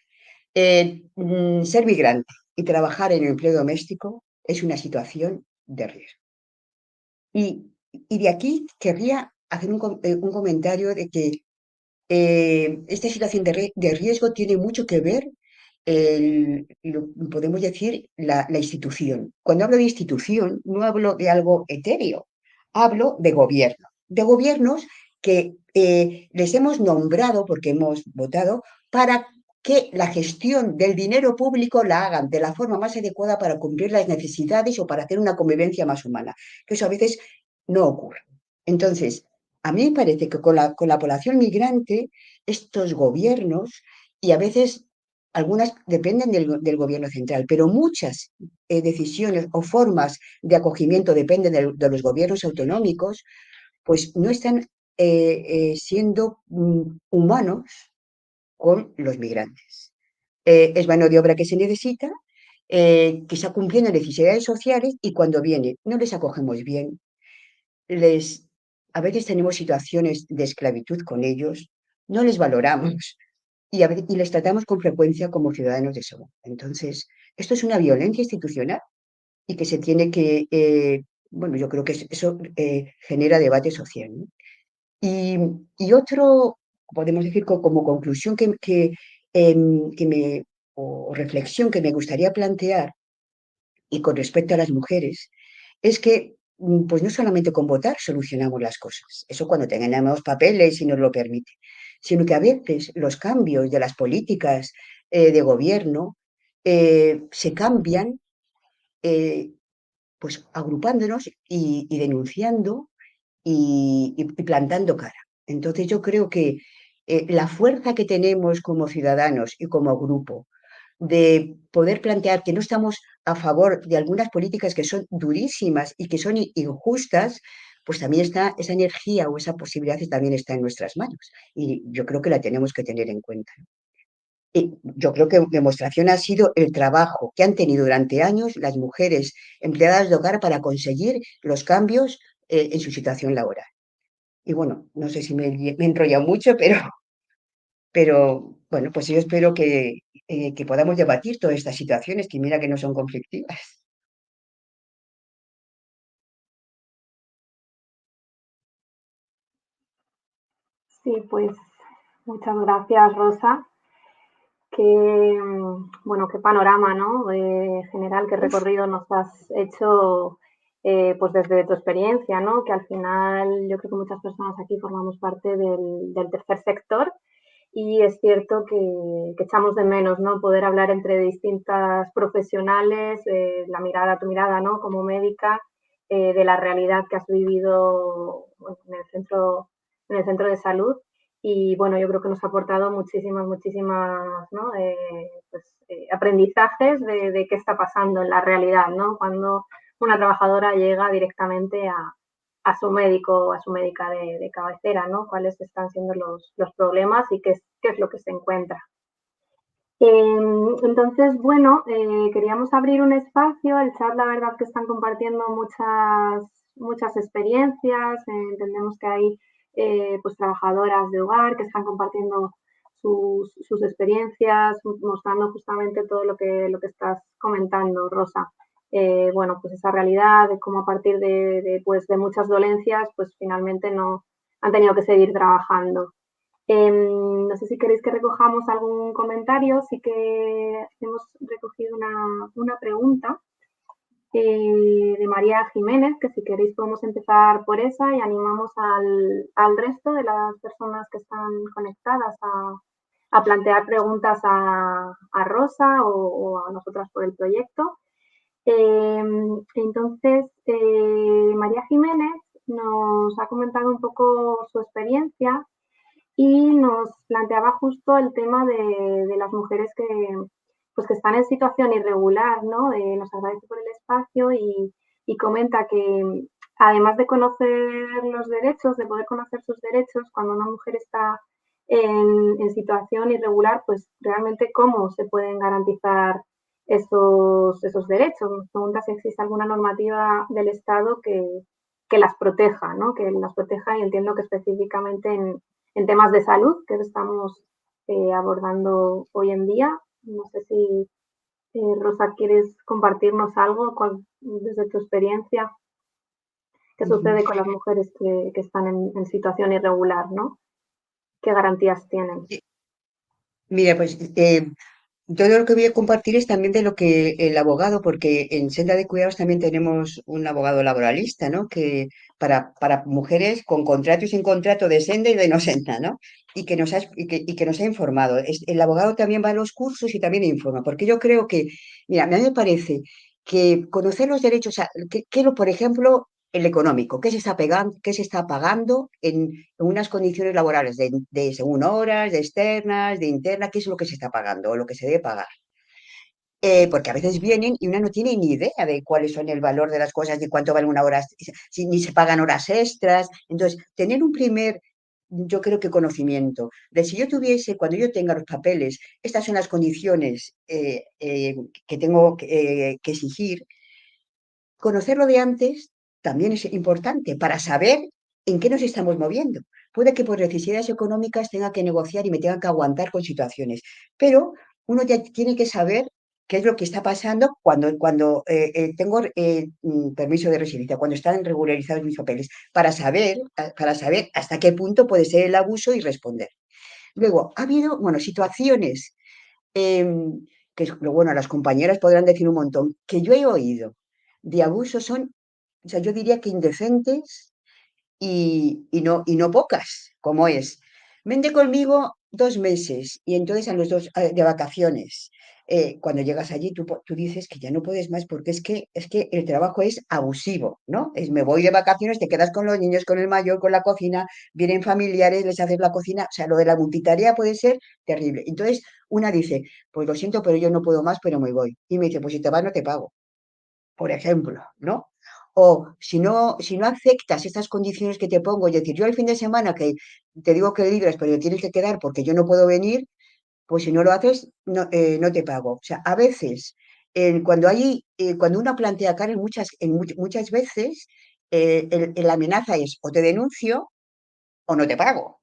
ser migrante y trabajar en el empleo doméstico es una situación de riesgo. Y de aquí querría hacer un comentario de que esta situación de riesgo tiene mucho que ver, podemos decir, la institución. Cuando hablo de institución, no hablo de algo etéreo, hablo de gobiernos que les hemos nombrado porque hemos votado para que la gestión del dinero público la hagan de la forma más adecuada para cumplir las necesidades o para hacer una convivencia más humana, que eso a veces no ocurre. Entonces, a mí me parece que con la población migrante, estos gobiernos, y a veces algunas dependen del gobierno central, pero muchas decisiones o formas de acogimiento dependen de los gobiernos autonómicos, pues no están siendo humanos con los migrantes. Es mano de obra que se necesita, que está cumpliendo necesidades sociales y cuando viene no les acogemos bien, les, a veces tenemos situaciones de esclavitud con ellos, no les valoramos y les tratamos con frecuencia como ciudadanos de segunda. Entonces, esto es una violencia institucional y que se tiene que, bueno, yo creo que eso genera debate social, ¿no? Y otro, podemos decir como conclusión o reflexión que me gustaría plantear y con respecto a las mujeres, es que pues no solamente con votar solucionamos las cosas, eso cuando tengamos papeles y nos lo permite, sino que a veces los cambios de las políticas de gobierno se cambian pues agrupándonos y denunciando y plantando cara. Entonces yo creo que la fuerza que tenemos como ciudadanos y como grupo de poder plantear que no estamos a favor de algunas políticas que son durísimas y que son injustas, pues también está esa energía o esa posibilidad también está en nuestras manos. Y yo creo que la tenemos que tener en cuenta. Y yo creo que demostración ha sido el trabajo que han tenido durante años las mujeres empleadas de hogar para conseguir los cambios en su situación laboral. Y bueno, no sé si me he enrollado mucho, pero bueno, pues yo espero que podamos debatir todas estas situaciones que mira que no son conflictivas. Sí, pues muchas gracias, Rosa. Qué, bueno, qué panorama, ¿no? General, qué Uf, recorrido nos has hecho, pues desde tu experiencia, ¿no? Que al final yo creo que muchas personas aquí formamos parte del tercer sector y es cierto que echamos de menos, ¿no? Poder hablar entre distintas profesionales, la mirada, tu mirada, ¿no? Como médica, de la realidad que has vivido bueno, en el centro de salud. Y bueno, yo creo que nos ha aportado muchísimas, ¿no? Pues, aprendizajes de qué está pasando en la realidad, ¿no? Cuando una trabajadora llega directamente a su médico o a su médica de cabecera, ¿no? Cuáles están siendo los problemas y qué es lo que se encuentra. Entonces, bueno, queríamos abrir un espacio. El chat, la verdad, que están compartiendo muchas experiencias. Entendemos que hay pues trabajadoras de hogar que están compartiendo sus experiencias, mostrando justamente todo lo que estás comentando, Rosa. Bueno, pues esa realidad de cómo a partir pues, de muchas dolencias, pues finalmente no han tenido que seguir trabajando. No sé si queréis que recojamos algún comentario. Sí que hemos recogido una pregunta de María Jiménez, que si queréis podemos empezar por esa y animamos al resto de las personas que están conectadas a plantear preguntas a Rosa o a nosotras por el proyecto. Entonces, María Jiménez nos ha comentado un poco su experiencia y nos planteaba justo el tema de las mujeres pues que están en situación irregular, ¿no? Nos agradece por el espacio y comenta que además de conocer los derechos, de poder conocer sus derechos, cuando una mujer está en situación irregular, pues realmente cómo se pueden garantizar esos derechos. Nos pregunta si existe alguna normativa del Estado que las proteja, ¿no? Que las proteja y entiendo que específicamente en temas de salud que estamos abordando hoy en día. No sé si, Rosa, quieres compartirnos algo desde tu experiencia. ¿Qué ujú. sucede con las mujeres que están en situación irregular, ¿no? ¿Qué garantías tienen? Sí, mira, pues todo lo que voy a compartir es también de lo que el abogado, porque en Senda de Cuidados también tenemos un abogado laboralista, ¿no? Que para mujeres con contrato y sin contrato de Senda y de no Senda, ¿no? Y que nos ha informado. El abogado también va a los cursos y también informa, porque yo creo que, mira, a mí me parece que conocer los derechos, o sea, por ejemplo, el económico, qué se está pagando en unas condiciones laborales según horas, de externas, de interna, qué es lo que se está pagando o lo que se debe pagar. Porque a veces vienen y uno no tiene ni idea de cuáles son el valor de las cosas, ni cuánto vale una hora, si ni se pagan horas extras. Entonces, tener un primer, yo creo que conocimiento de si yo tuviese, cuando yo tenga los papeles, estas son las condiciones que tengo que exigir. Conocerlo de antes también es importante para saber en qué nos estamos moviendo. Puede que por necesidades económicas tenga que negociar y me tenga que aguantar con situaciones, pero uno ya tiene que saber qué es lo que está pasando cuando tengo permiso de residencia, cuando están regularizados mis papeles, para saber hasta qué punto puede ser el abuso y responder. Luego, ha habido, bueno, situaciones que, bueno, las compañeras podrán decir un montón, que yo he oído de abusos son, o sea, yo diría que indecentes y no pocas, como es. vente conmigo 2 meses y entonces a los dos de vacaciones. Cuando llegas allí, tú dices que ya no puedes más porque es que el trabajo es abusivo, ¿no? Me voy de vacaciones, te quedas con los niños, con el mayor, con la cocina, vienen familiares, les haces la cocina, o sea, lo de la multitarea puede ser terrible. Entonces, una dice, pues lo siento, pero yo no puedo más, pero me voy. Y me dice, pues si te vas, no te pago, por ejemplo, ¿no? O si no aceptas estas condiciones que te pongo, es decir, yo el fin de semana que te digo que libres, pero te tienes que quedar porque yo no puedo venir, pues si no lo haces, no te pago. O sea, a veces, cuando uno plantea cara, muchas veces la amenaza es o te denuncio o no te pago.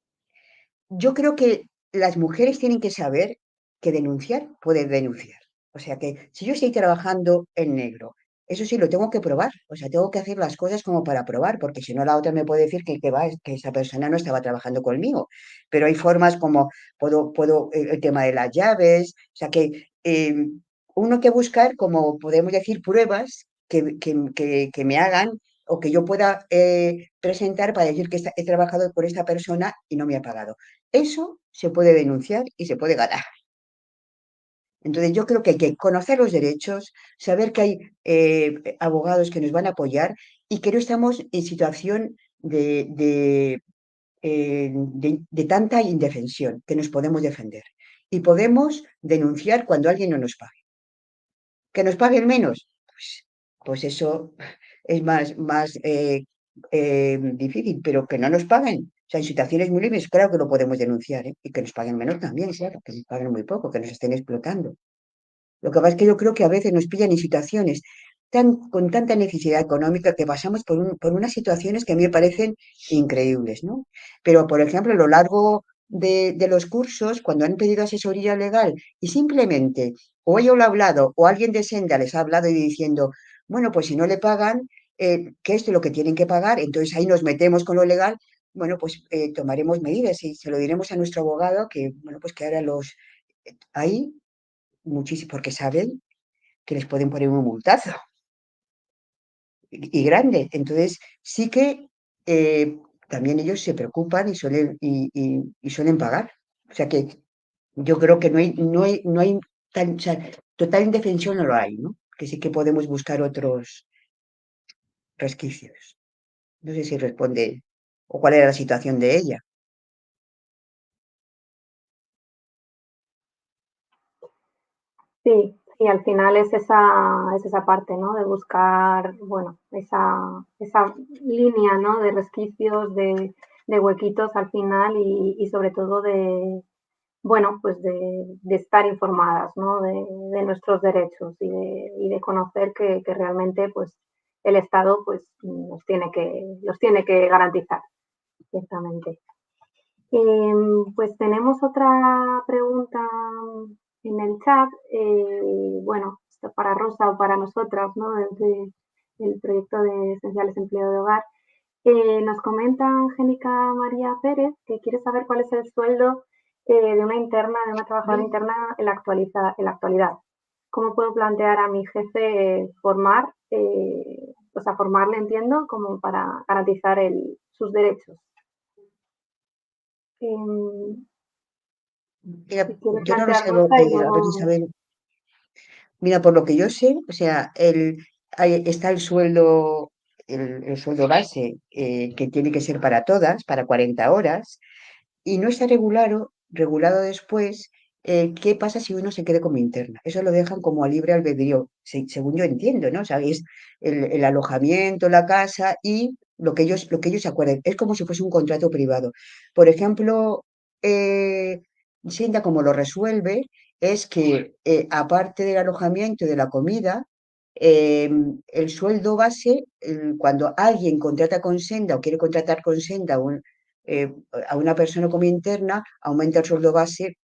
Yo creo que las mujeres tienen que saber que denunciar puede denunciar. O sea que si yo estoy trabajando en negro, eso sí lo tengo que probar. O sea, tengo que hacer las cosas como para probar, porque si no la otra me puede decir que esa persona no estaba trabajando conmigo. Pero hay formas como el tema de las llaves. O sea que uno que buscar, como podemos decir, pruebas que me hagan o que yo pueda presentar para decir que he trabajado por esta persona y no me ha pagado. Eso se puede denunciar y se puede ganar. Entonces, yo creo que hay que conocer los derechos, saber que hay abogados que nos van a apoyar y que no estamos en situación de tanta indefensión, que nos podemos defender. Y podemos denunciar cuando alguien no nos pague. ¿Que nos paguen menos? Pues eso es más difícil, pero que no nos paguen. O sea, en situaciones muy libres, claro que lo podemos denunciar, ¿eh? Y que nos paguen menos también, claro, que nos paguen muy poco, que nos estén explotando. Lo que pasa es que yo creo que a veces nos pillan en situaciones con tanta necesidad económica que pasamos por unas situaciones que a mí me parecen increíbles, ¿no? Pero, por ejemplo, a lo largo de los cursos, cuando han pedido asesoría legal y simplemente o yo lo he hablado o alguien de Senda les ha hablado y diciendo, bueno, pues si no le pagan, que esto es lo que tienen que pagar, entonces ahí nos metemos con lo legal, bueno, pues tomaremos medidas y se lo diremos a nuestro abogado que, bueno, pues que ahora ahí muchísimo, porque saben que les pueden poner un multazo y grande. Entonces, sí que también ellos se preocupan y suelen pagar. O sea que yo creo que no hay o sea, total indefensión no lo hay, ¿no? Que sí que podemos buscar otros resquicios. No sé si responde o cuál era la situación de ella. Sí, y al final es esa parte, ¿no? De buscar, bueno, esa línea, ¿no? De resquicios, de huequitos al final y sobre todo bueno, pues de estar informadas, ¿no? De nuestros derechos y de conocer que realmente, pues, el Estado, pues, los tiene que garantizar, ciertamente. Pues tenemos otra pregunta en el chat, bueno, esto para Rosa o para nosotras, ¿no? Desde el proyecto de Esenciales Empleo de Hogar. Nos comenta Angélica María Pérez que quiere saber cuál es el sueldo de una interna, de una trabajadora interna en la actualidad. ¿Cómo puedo plantear a mi jefe o sea, formarle, entiendo, como para garantizar sus derechos? Mira, Si quiere yo no lo plantear sé, Rosa y a ver, luego. Isabel. Mira, por lo que yo sé, o sea, ahí está el sueldo base, que tiene que ser para todas, para 40 horas, y no está regulado después, qué pasa si uno se quede como interna. Eso lo dejan como a libre albedrío, según yo entiendo, ¿no? O sea, es el alojamiento, la casa y lo que ellos acuerden. Es como si fuese un contrato privado. Por ejemplo, Senda como lo resuelve es que aparte del alojamiento y de la comida, eh, el sueldo base, cuando alguien contrata con Senda o quiere contratar con Senda a una persona como interna, aumenta el sueldo base.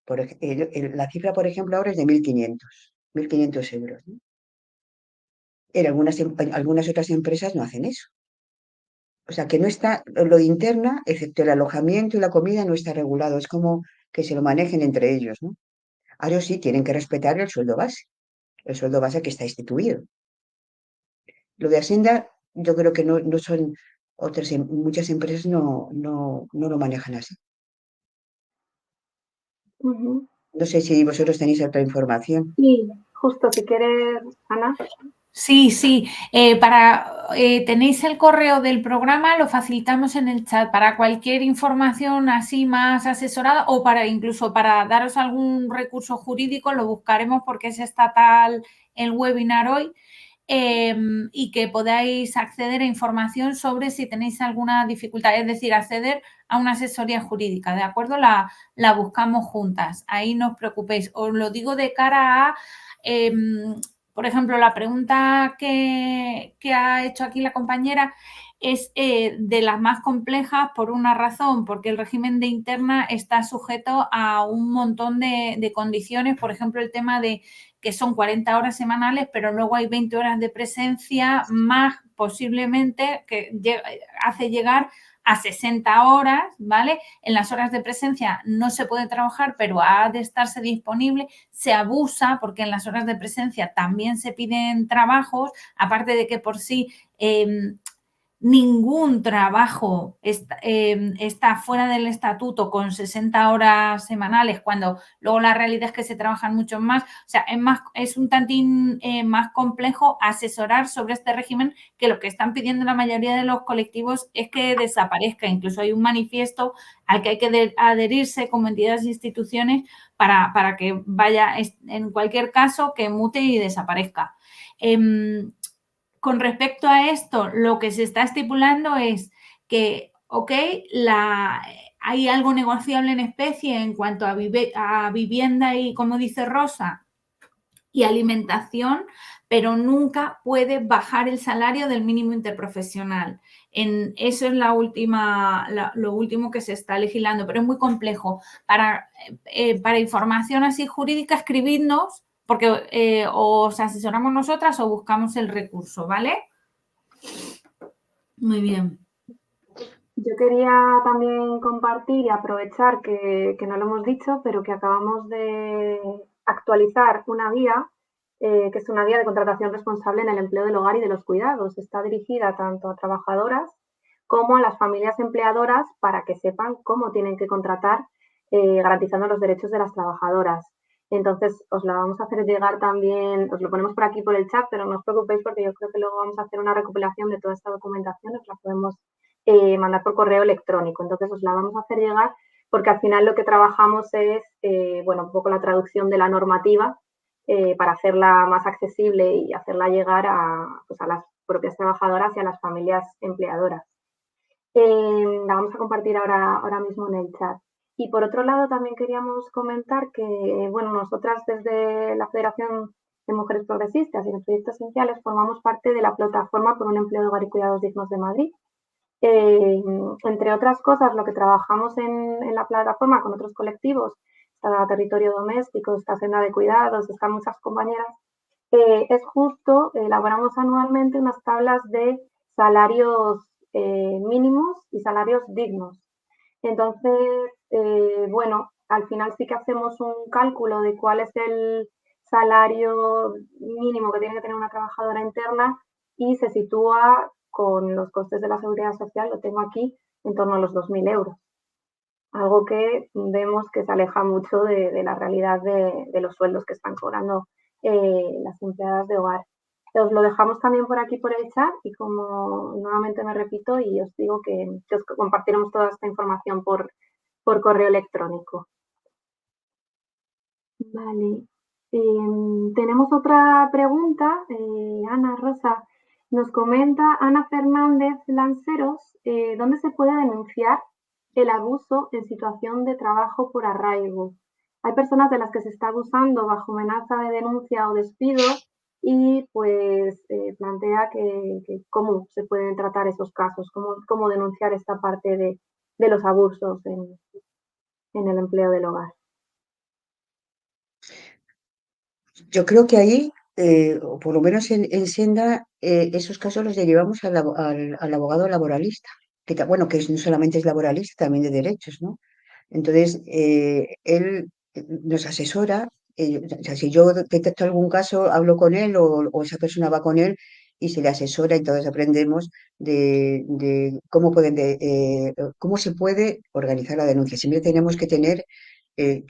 La cifra, por ejemplo, ahora es de 1.500 euros, ¿no? En algunas otras empresas no hacen eso. O sea, que no está, lo de interna, excepto el alojamiento y la comida, no está regulado. Es como que se lo manejen entre ellos, ¿no? Ahora sí, tienen que respetar el sueldo base que está instituido. Lo de Hacienda, yo creo que no son muchas empresas no lo manejan así. Ujú. No sé si vosotros tenéis otra información. Sí, justo si quieres, Ana. Sí, sí. Tenéis el correo del programa, lo facilitamos en el chat para cualquier información así más asesorada o para incluso para daros algún recurso jurídico, lo buscaremos porque es estatal el webinar hoy. Y que podáis acceder a información sobre si tenéis alguna dificultad, es decir, acceder a una asesoría jurídica, ¿de acuerdo? La buscamos juntas, ahí no os preocupéis. Os lo digo de cara a, por ejemplo, la pregunta que ha hecho aquí la compañera es de las más complejas por una razón, porque el régimen de interna está sujeto a un montón de condiciones, por ejemplo, el tema de que son 40 horas semanales, pero luego hay 20 horas de presencia más posiblemente que hace llegar a 60 horas, ¿vale? En las horas de presencia no se puede trabajar, pero ha de estarse disponible. Se abusa porque en las horas de presencia también se piden trabajos, aparte de que por sí ningún trabajo está fuera del estatuto con 60 horas semanales, cuando luego la realidad es que se trabajan mucho más. O sea, es un tantín más complejo asesorar sobre este régimen, que lo que están pidiendo la mayoría de los colectivos es que desaparezca. Incluso hay un manifiesto al que hay que adherirse como entidades e instituciones para que vaya, en cualquier caso, que mute y desaparezca. Con respecto a esto, lo que se está estipulando es que, ok, hay algo negociable en especie en cuanto a vivienda y, como dice Rosa, y alimentación, pero nunca puede bajar el salario del mínimo interprofesional. Eso es lo último que se está legislando, pero es muy complejo. Para información así jurídica, escribidnos, porque os asesoramos nosotras o buscamos el recurso, ¿vale? Muy bien. Yo quería también compartir y aprovechar que no lo hemos dicho, pero que acabamos de actualizar una guía, que es una guía de contratación responsable en el empleo del hogar y de los cuidados. Está dirigida tanto a trabajadoras como a las familias empleadoras para que sepan cómo tienen que contratar, garantizando los derechos de las trabajadoras. Entonces, os la vamos a hacer llegar también, os lo ponemos por aquí por el chat, pero no os preocupéis porque yo creo que luego vamos a hacer una recopilación de toda esta documentación, os la podemos mandar por correo electrónico. Entonces os la vamos a hacer llegar porque al final lo que trabajamos es, bueno, un poco la traducción de la normativa para hacerla más accesible y hacerla llegar pues a las propias trabajadoras y a las familias empleadoras. La vamos a compartir ahora mismo en el chat. Y por otro lado, también queríamos comentar que, bueno, nosotras desde la Federación de Mujeres Progresistas y los Proyectos Esenciales formamos parte de la plataforma por un empleo de hogar y cuidados dignos de Madrid. Entre otras cosas, lo que trabajamos en la plataforma con otros colectivos, está Territorio Doméstico, está Senda de Cuidados, están muchas compañeras, es justo, elaboramos anualmente unas tablas de salarios mínimos y salarios dignos. Entonces, bueno, al final sí que hacemos un cálculo de cuál es el salario mínimo que tiene que tener una trabajadora interna y se sitúa con los costes de la seguridad social, lo tengo aquí, en torno a los 2.000 euros. Algo que vemos que se aleja mucho de la realidad de los sueldos que están cobrando las empleadas de hogar. Os lo dejamos también por aquí por el chat y como nuevamente me repito y os digo que os compartiremos toda esta información por correo electrónico. Vale. Tenemos otra pregunta, Ana Rosa. Nos comenta Ana Fernández Lanceros, ¿dónde se puede denunciar el abuso en situación de trabajo por arraigo? Hay personas de las que se está abusando bajo amenaza de denuncia o despido y pues plantea que cómo se pueden tratar esos casos, cómo denunciar esta parte de los abusos en el empleo del hogar. Yo creo que ahí, o por lo menos en Senda, esos casos los derivamos al abogado laboralista, bueno, que no solamente es laboralista, también de derechos, ¿no? Entonces, él nos asesora, o sea, si yo detecto algún caso, hablo con él o esa persona va con él y se le asesora y todos aprendemos de cómo se puede organizar la denuncia. Siempre tenemos que tener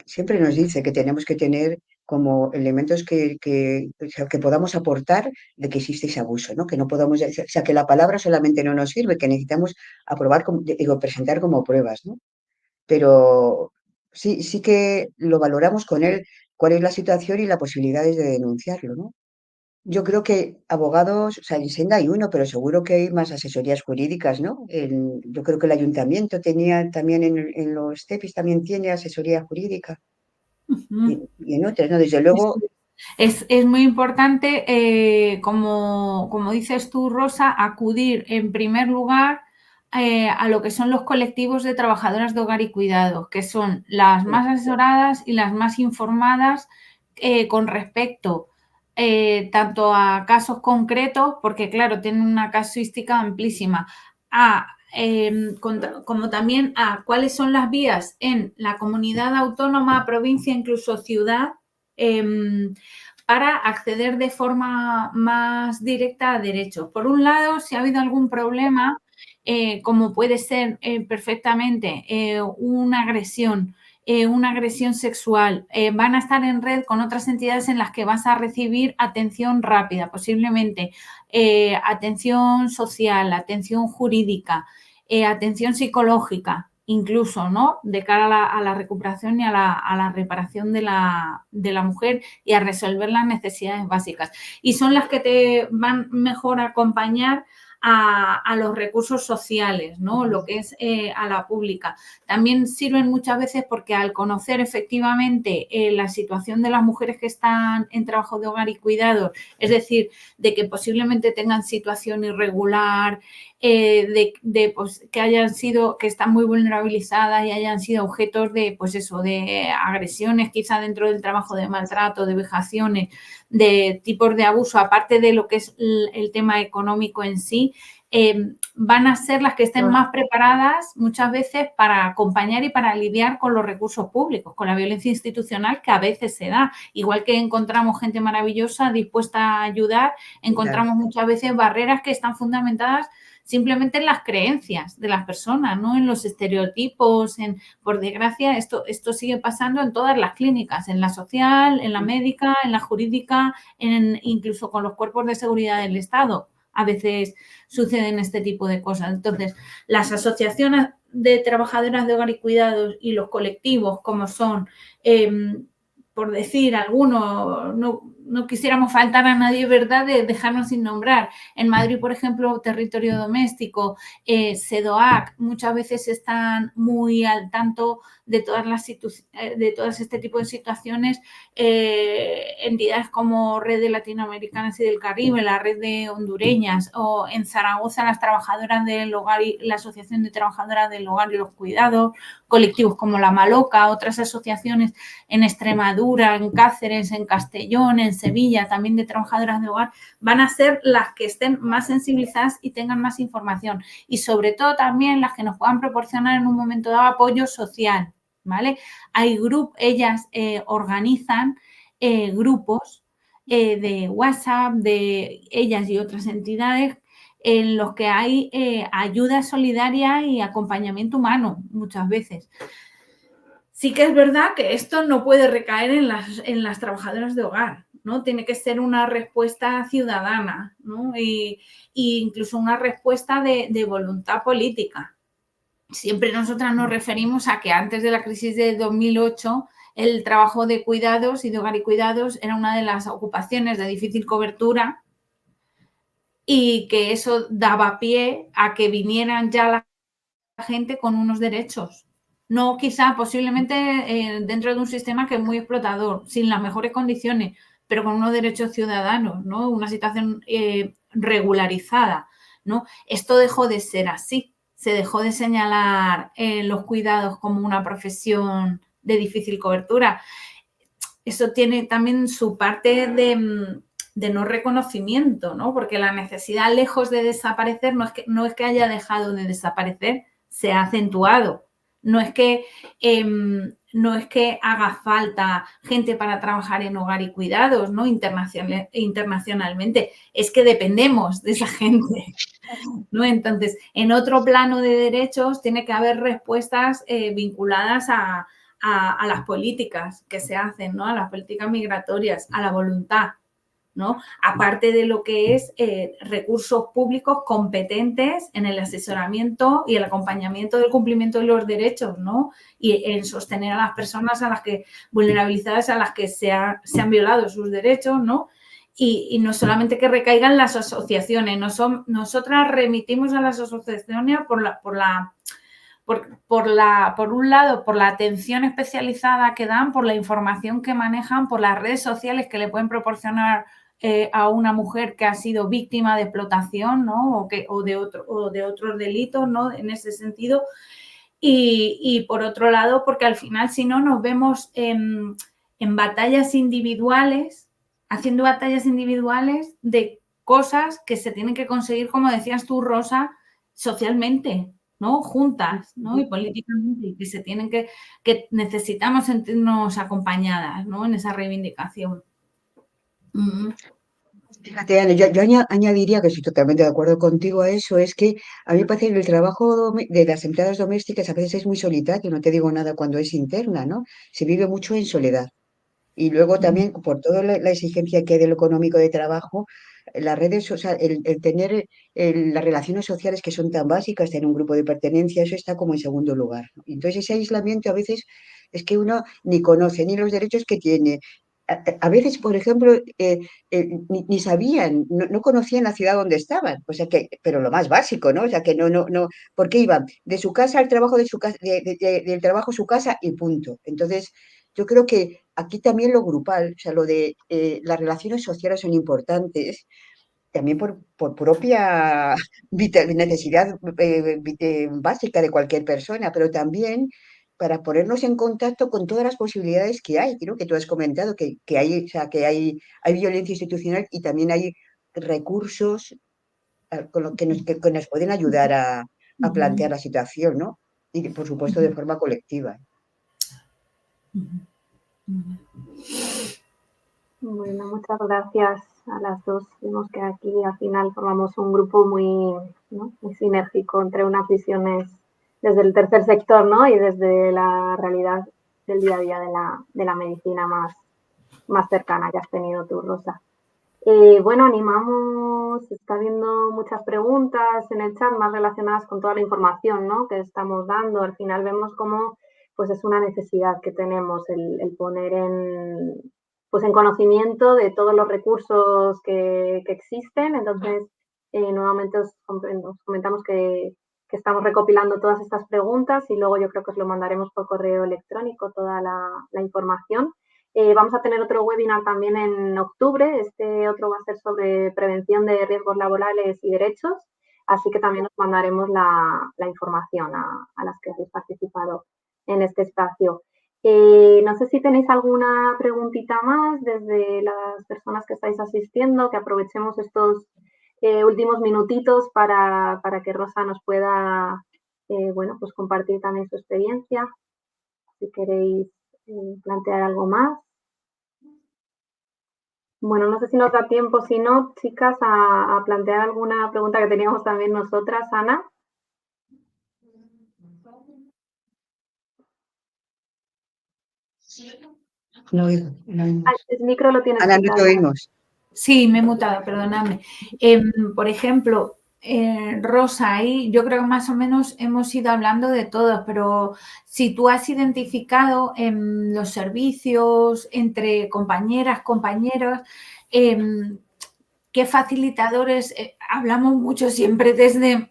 siempre nos dice que tenemos que tener como elementos o sea, que podamos aportar de que existe ese abuso, ¿no? Que no podamos, o sea, que la palabra solamente no nos sirve, que necesitamos aprobar, digo, presentar como pruebas, ¿no? Pero sí que lo valoramos con él, cuál es la situación y las posibilidades de denunciarlo, ¿no? Yo creo que abogados, o sea, en Senda hay uno, pero seguro que hay más asesorías jurídicas, ¿no? Yo creo que el ayuntamiento tenía también en los CEPIs también tiene asesoría jurídica y en otras, ¿no? Desde luego, Es muy importante, como dices tú, Rosa, acudir en primer lugar a lo que son los colectivos de trabajadoras de hogar y cuidados, que son las más asesoradas y las más informadas con respecto tanto a casos concretos, porque claro, tienen una casuística amplísima, como también a cuáles son las vías en la comunidad autónoma, provincia, incluso ciudad, para acceder de forma más directa a derechos. Por un lado, si ha habido algún problema, como puede ser perfectamente una agresión sexual, van a estar en red con otras entidades en las que vas a recibir atención rápida, posiblemente atención social, atención jurídica, atención psicológica, incluso, ¿no? De cara a la recuperación y a la reparación de la mujer y a resolver las necesidades básicas. Y son las que te van mejor a acompañar a los recursos sociales, ¿no? Lo que es a la pública. También sirven muchas veces porque al conocer efectivamente la situación de las mujeres que están en trabajo de hogar y cuidados, es decir, de que posiblemente tengan situación irregular, pues, que están muy vulnerabilizadas y hayan sido objetos de, pues eso, de agresiones quizá dentro del trabajo, de maltrato, de vejaciones, de tipos de abuso, aparte de lo que es el tema económico en sí, van a ser las que estén más preparadas muchas veces para acompañar y para lidiar con los recursos públicos, con la violencia institucional que a veces se da. Igual que encontramos gente maravillosa dispuesta a ayudar, encontramos muchas veces barreras que están fundamentadas simplemente en las creencias de las personas, no en los estereotipos. Por desgracia, esto sigue pasando en todas las clínicas, en la social, en la médica, en la jurídica, incluso con los cuerpos de seguridad del Estado. A veces suceden este tipo de cosas. Entonces, las asociaciones de trabajadoras de hogar y cuidados y los colectivos, como son, por decir algunos, no quisiéramos faltar a nadie, ¿verdad?, de dejarnos sin nombrar. En Madrid, por ejemplo, Territorio Doméstico, SEDOAC, muchas veces están muy al tanto de todas este tipo de situaciones. Entidades como Red de Latinoamericanas y del Caribe, la Red de Hondureñas, o en Zaragoza las trabajadoras del hogar y la Asociación de Trabajadoras del Hogar y los Cuidados, colectivos como La Maloca, otras asociaciones en Extremadura, en Cáceres, en Castellón, en Sevilla, también de trabajadoras de hogar, van a ser las que estén más sensibilizadas y tengan más información. Y sobre todo también las que nos puedan proporcionar en un momento dado apoyo social, ¿vale? Ellas organizan grupos de WhatsApp de ellas y otras entidades en los que hay ayuda solidaria y acompañamiento humano muchas veces. Sí que es verdad que esto no puede recaer en las trabajadoras de hogar, ¿no? Tiene que ser una respuesta ciudadana, ¿no? Y incluso una respuesta de voluntad política. Siempre nosotras nos referimos a que antes de la crisis de 2008 el trabajo de cuidados y de hogar y cuidados era una de las ocupaciones de difícil cobertura y que eso daba pie a que vinieran ya la gente con unos derechos. No quizá posiblemente dentro de un sistema que es muy explotador, sin las mejores condiciones, pero con unos derechos ciudadanos, ¿no? Una situación regularizada, ¿no? Esto dejó de ser así. Se dejó de señalar los cuidados como una profesión de difícil cobertura. Eso tiene también su parte de no reconocimiento, ¿no? Porque la necesidad, lejos de desaparecer, no es que haya dejado de desaparecer, se ha acentuado. No es que haga falta gente para trabajar en hogar y cuidados, ¿no? Internacionalmente. Es que dependemos de esa gente, ¿no? Entonces, en otro plano de derechos tiene que haber respuestas vinculadas a a las políticas que se hacen, ¿no? A las políticas migratorias, a la voluntad, ¿no? Aparte de lo que es recursos públicos competentes en el asesoramiento y el acompañamiento del cumplimiento de los derechos, ¿no? Y en sostener a las personas vulnerabilizadas a las que se han violado sus derechos, ¿no? Y no solamente que recaigan las asociaciones, nosotras remitimos a las asociaciones por un lado, por la atención especializada que dan, por la información que manejan, por las redes sociales que le pueden proporcionar a una mujer que ha sido víctima de explotación, ¿no? o de otros delitos, ¿no? En ese sentido. Y por otro lado, porque al final, si no, nos vemos en batallas individuales, haciendo batallas individuales de cosas que se tienen que conseguir, como decías tú, Rosa, socialmente, ¿no? Juntas, ¿no? Y políticamente, y que se tienen que necesitamos sentirnos acompañadas, ¿no? En esa reivindicación. Fíjate, Ana, yo añadiría que estoy totalmente de acuerdo contigo a eso, es que a mí me parece que el trabajo de las empleadas domésticas a veces es muy solitario, no te digo nada cuando es interna, ¿no? Se vive mucho en soledad. Y luego también, por toda la exigencia que hay de lo económico de trabajo, las redes, o sea, el tener las relaciones sociales que son tan básicas, tener un grupo de pertenencia, eso está como en segundo lugar, ¿no? Entonces ese aislamiento a veces es que uno ni conoce ni los derechos que tiene. A veces, por ejemplo, ni sabían, no conocían la ciudad donde estaban, o sea que, pero lo más básico, ¿no? O sea que no, porque iban de su casa al trabajo, de su casa, del trabajo a su casa y punto. Entonces, yo creo que aquí también lo grupal, o sea, lo de las relaciones sociales son importantes, también por propia necesidad básica de cualquier persona, pero también para ponernos en contacto con todas las posibilidades que hay. Creo que tú has comentado que hay, o sea, que hay violencia institucional y también hay recursos con lo que nos pueden ayudar a plantear la situación, ¿no? Y por supuesto de forma colectiva. Bueno, muchas gracias a las dos. Vemos que aquí al final formamos un grupo muy, ¿no? muy sinérgico entre unas visiones desde el tercer sector, ¿no? Y desde la realidad del día a día de la medicina más cercana que has tenido tú, Rosa. Bueno, animamos, está habiendo muchas preguntas en el chat más relacionadas con toda la información, ¿no? que estamos dando. Al final vemos cómo pues es una necesidad que tenemos el poner en conocimiento de todos los recursos que existen. Entonces, nuevamente os comentamos que estamos recopilando todas estas preguntas y luego yo creo que os lo mandaremos por correo electrónico toda la información. Vamos a tener otro webinar también en octubre. Este otro va a ser sobre prevención de riesgos laborales y derechos. Así que también os mandaremos la información a las que habéis participado en este espacio. No sé si tenéis alguna preguntita más desde las personas que estáis asistiendo, que aprovechemos estos últimos minutitos para que Rosa nos pueda pues compartir también su experiencia. Si queréis plantear algo más. Bueno, no sé si nos da tiempo, si no, chicas, a plantear alguna pregunta que teníamos también nosotras, Ana. No oigo, no oímos. El micro lo tienes Ana, no te quitado. oímos. Sí, me he mutado, perdonadme. Por ejemplo, Rosa, ahí yo creo que más o menos hemos ido hablando de todo, pero si tú has identificado en los servicios entre compañeras, compañeros, ¿qué facilitadores? Hablamos mucho siempre desde,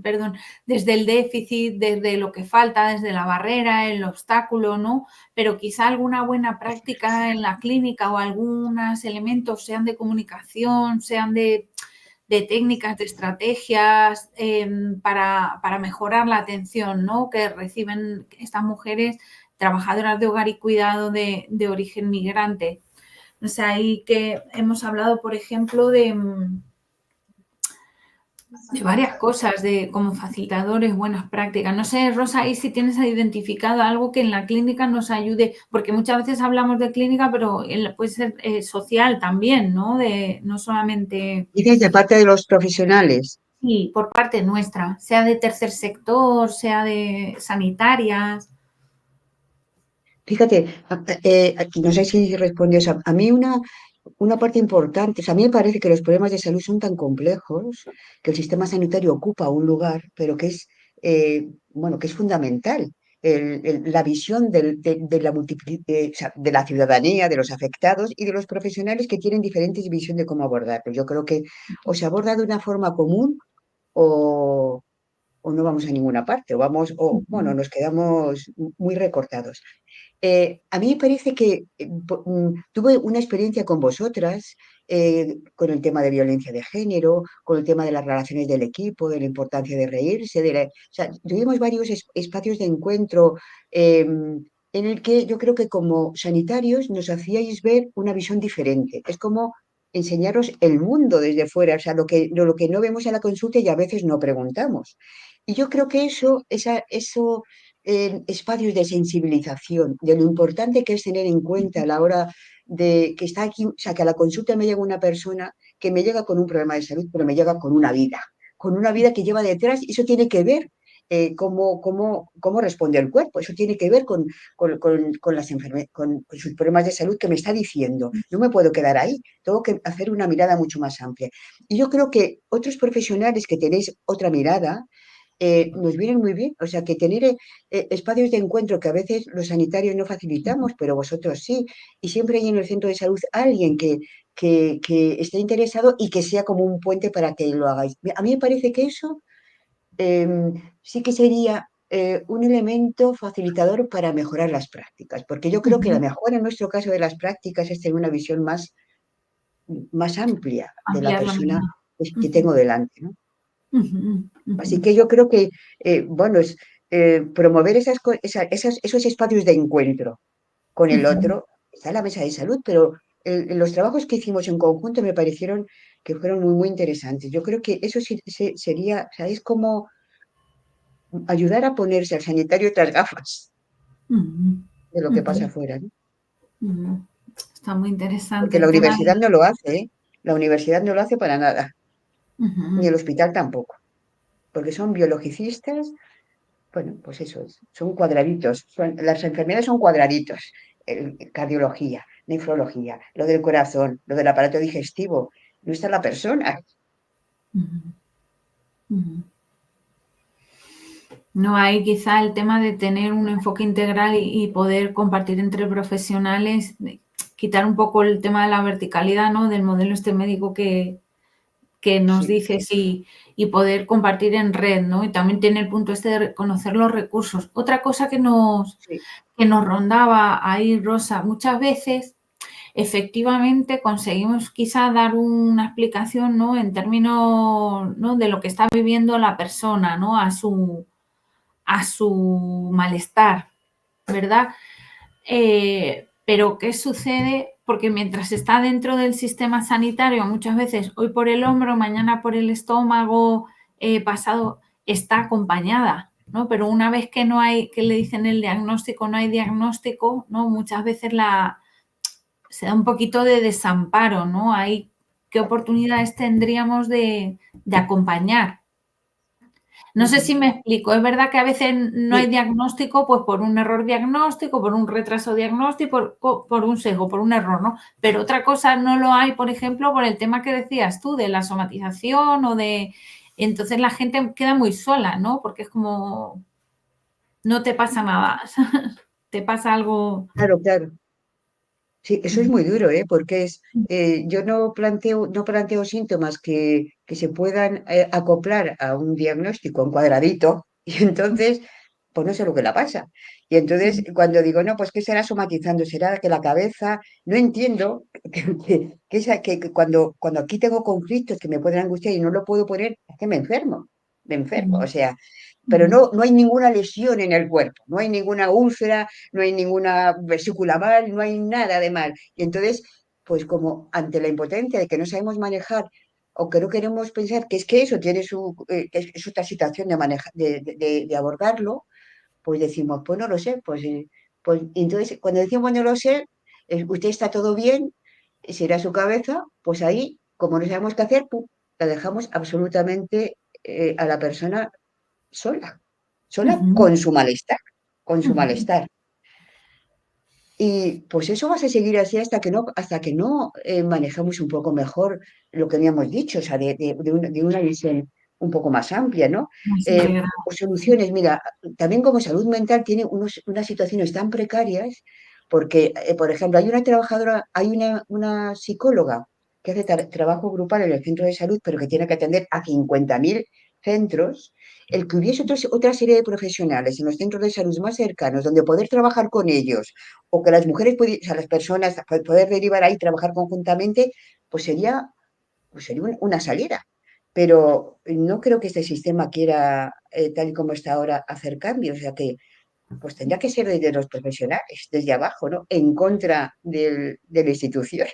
perdón, desde el déficit, desde lo que falta, desde la barrera, el obstáculo, ¿no? Pero quizá alguna buena práctica en la clínica o algunos elementos, sean de comunicación, sean de técnicas, de estrategias para mejorar la atención, ¿no? Que reciben estas mujeres trabajadoras de hogar y cuidado de origen migrante. O sea, ahí que hemos hablado, por ejemplo, de varias cosas, de como facilitadores, buenas prácticas. No sé, Rosa, ahí si tienes identificado algo que en la clínica nos ayude, porque muchas veces hablamos de clínica, pero puede ser social también, ¿no? No solamente... Y desde parte de los profesionales. Sí, por parte nuestra, sea de tercer sector, sea de sanitarias. Fíjate, no sé si respondió eso. A mí una parte importante, o sea, a mí me parece que los problemas de salud son tan complejos que el sistema sanitario ocupa un lugar, pero que es, bueno, que es fundamental. La visión de la o sea, de la ciudadanía, de los afectados y de los profesionales que tienen diferentes visiones de cómo abordarlo. Yo creo que o se aborda de una forma común o, o no vamos a ninguna parte, o vamos, o bueno, nos quedamos muy recortados. A mí me parece que tuve una experiencia con vosotras, con el tema de violencia de género, con el tema de las relaciones del equipo, de la importancia de reírse, o sea, tuvimos varios espacios de encuentro en el que yo creo que como sanitarios nos hacíais ver una visión diferente. Es como enseñaros el mundo desde fuera, o sea, lo que no vemos en la consulta y a veces no preguntamos. Y yo creo que eso espacios de sensibilización, de lo importante que es tener en cuenta a la hora de que está aquí, o sea, que a la consulta me llega una persona que me llega con un problema de salud, pero me llega con una vida que lleva detrás, y eso tiene que ver cómo responde el cuerpo, eso tiene que ver con las con sus problemas de salud que me está diciendo. No me puedo quedar ahí, tengo que hacer una mirada mucho más amplia. Y yo creo que otros profesionales que tenéis otra mirada, nos vienen muy bien. O sea, que tener espacios de encuentro que a veces los sanitarios no facilitamos, pero vosotros sí, y siempre hay en el centro de salud alguien que esté interesado y que sea como un puente para que lo hagáis. A mí me parece que eso eh, sí que sería un elemento facilitador para mejorar las prácticas, porque yo creo que la mejora en nuestro caso de las prácticas es tener una visión más amplia de la Ampliar la persona mirada. que tengo delante, ¿no? Ujú, Así ujú, que yo creo que, bueno, es promover esos espacios de encuentro con el ujú. otro. Está en la mesa de salud, pero los trabajos que hicimos en conjunto me parecieron que fueron muy, muy interesantes. Yo creo que eso sí, sería, o sea, es como ayudar a ponerse al sanitario otras gafas Ujú, de lo que ujú, pasa afuera, ¿no? ujú. Está muy interesante Porque el la tema universidad no lo hace, ¿eh? La universidad no lo hace para nada, ni ujú, el hospital tampoco, porque son biologicistas. Bueno, pues eso es, son cuadraditos, las enfermedades son cuadraditos, cardiología, nefrología, lo del corazón, lo del aparato digestivo, no está la persona. ujú, ujú. No hay quizá el tema de tener un enfoque integral y poder compartir entre profesionales, quitar un poco el tema de la verticalidad, ¿no? Del modelo este médico que nos Sí, dices y poder compartir en red, ¿no? Y también tiene el punto este de conocer los recursos. Otra cosa sí, que nos rondaba ahí, Rosa, muchas veces efectivamente conseguimos quizá dar una explicación, ¿no? En términos, ¿no? De lo que está viviendo la persona, ¿no? A su malestar, ¿verdad? Pero ¿qué sucede? Porque mientras está dentro del sistema sanitario, muchas veces hoy por el hombro, mañana por el estómago, pasado, está acompañada, ¿no? Pero una vez que no hay, que le dicen el diagnóstico, no hay diagnóstico, ¿no? Muchas veces se da un poquito de desamparo, ¿no? Hay, ¿qué oportunidades tendríamos de acompañar? No sé ujú, si me explico. Es verdad que a veces no hay sí, diagnóstico, pues por un error diagnóstico, por un retraso diagnóstico, por un sesgo, por un error, ¿no? Pero otra cosa no lo hay, por ejemplo, por el tema que decías tú de la somatización o de... Entonces la gente queda muy sola, ¿no? Porque es como, no te pasa nada, te pasa algo... claro, claro. Sí, eso es muy duro, ¿eh? Porque yo no planteo síntomas que se puedan acoplar a un diagnóstico, a un cuadradito, y entonces, pues no sé lo que la pasa. Y entonces, cuando digo, no, pues ¿qué será somatizando? ¿Será que la cabeza? No entiendo que cuando aquí tengo conflictos que me pueden angustiar y no lo puedo poner, es que me enfermo. O sea, pero no hay ninguna lesión en el cuerpo, no hay ninguna úlcera, no hay ninguna vesícula mal, no hay nada de mal. Y entonces, pues como ante la impotencia de que no sabemos manejar o que no queremos pensar que es que eso tiene que es otra situación de, de abordarlo, pues decimos, pues no lo sé, pues entonces cuando decimos no lo sé, usted está todo bien, será su cabeza, pues ahí, como no sabemos qué hacer, pum, la dejamos absolutamente a la persona sola, sola Ujú, con su malestar, con su ujú. malestar. Y pues eso va a seguir así hasta que no manejemos un poco mejor lo que habíamos dicho, o sea, de una visión un poco más amplia, ¿no? más integral. O soluciones, mira, también como salud mental tiene unas situaciones tan precarias, porque, por ejemplo, hay una trabajadora, hay una psicóloga que hace trabajo grupal en el centro de salud, pero que tiene que atender a 50.000 centros, el que hubiese otra serie de profesionales en los centros de salud más cercanos, donde poder trabajar con ellos, o que las mujeres, o sea, las personas, poder derivar ahí, trabajar conjuntamente, pues sería una salida. Pero no creo que este sistema quiera, tal y como está ahora, hacer cambios. O sea que pues tendría que ser desde los profesionales, desde abajo, ¿no? En contra de la institución.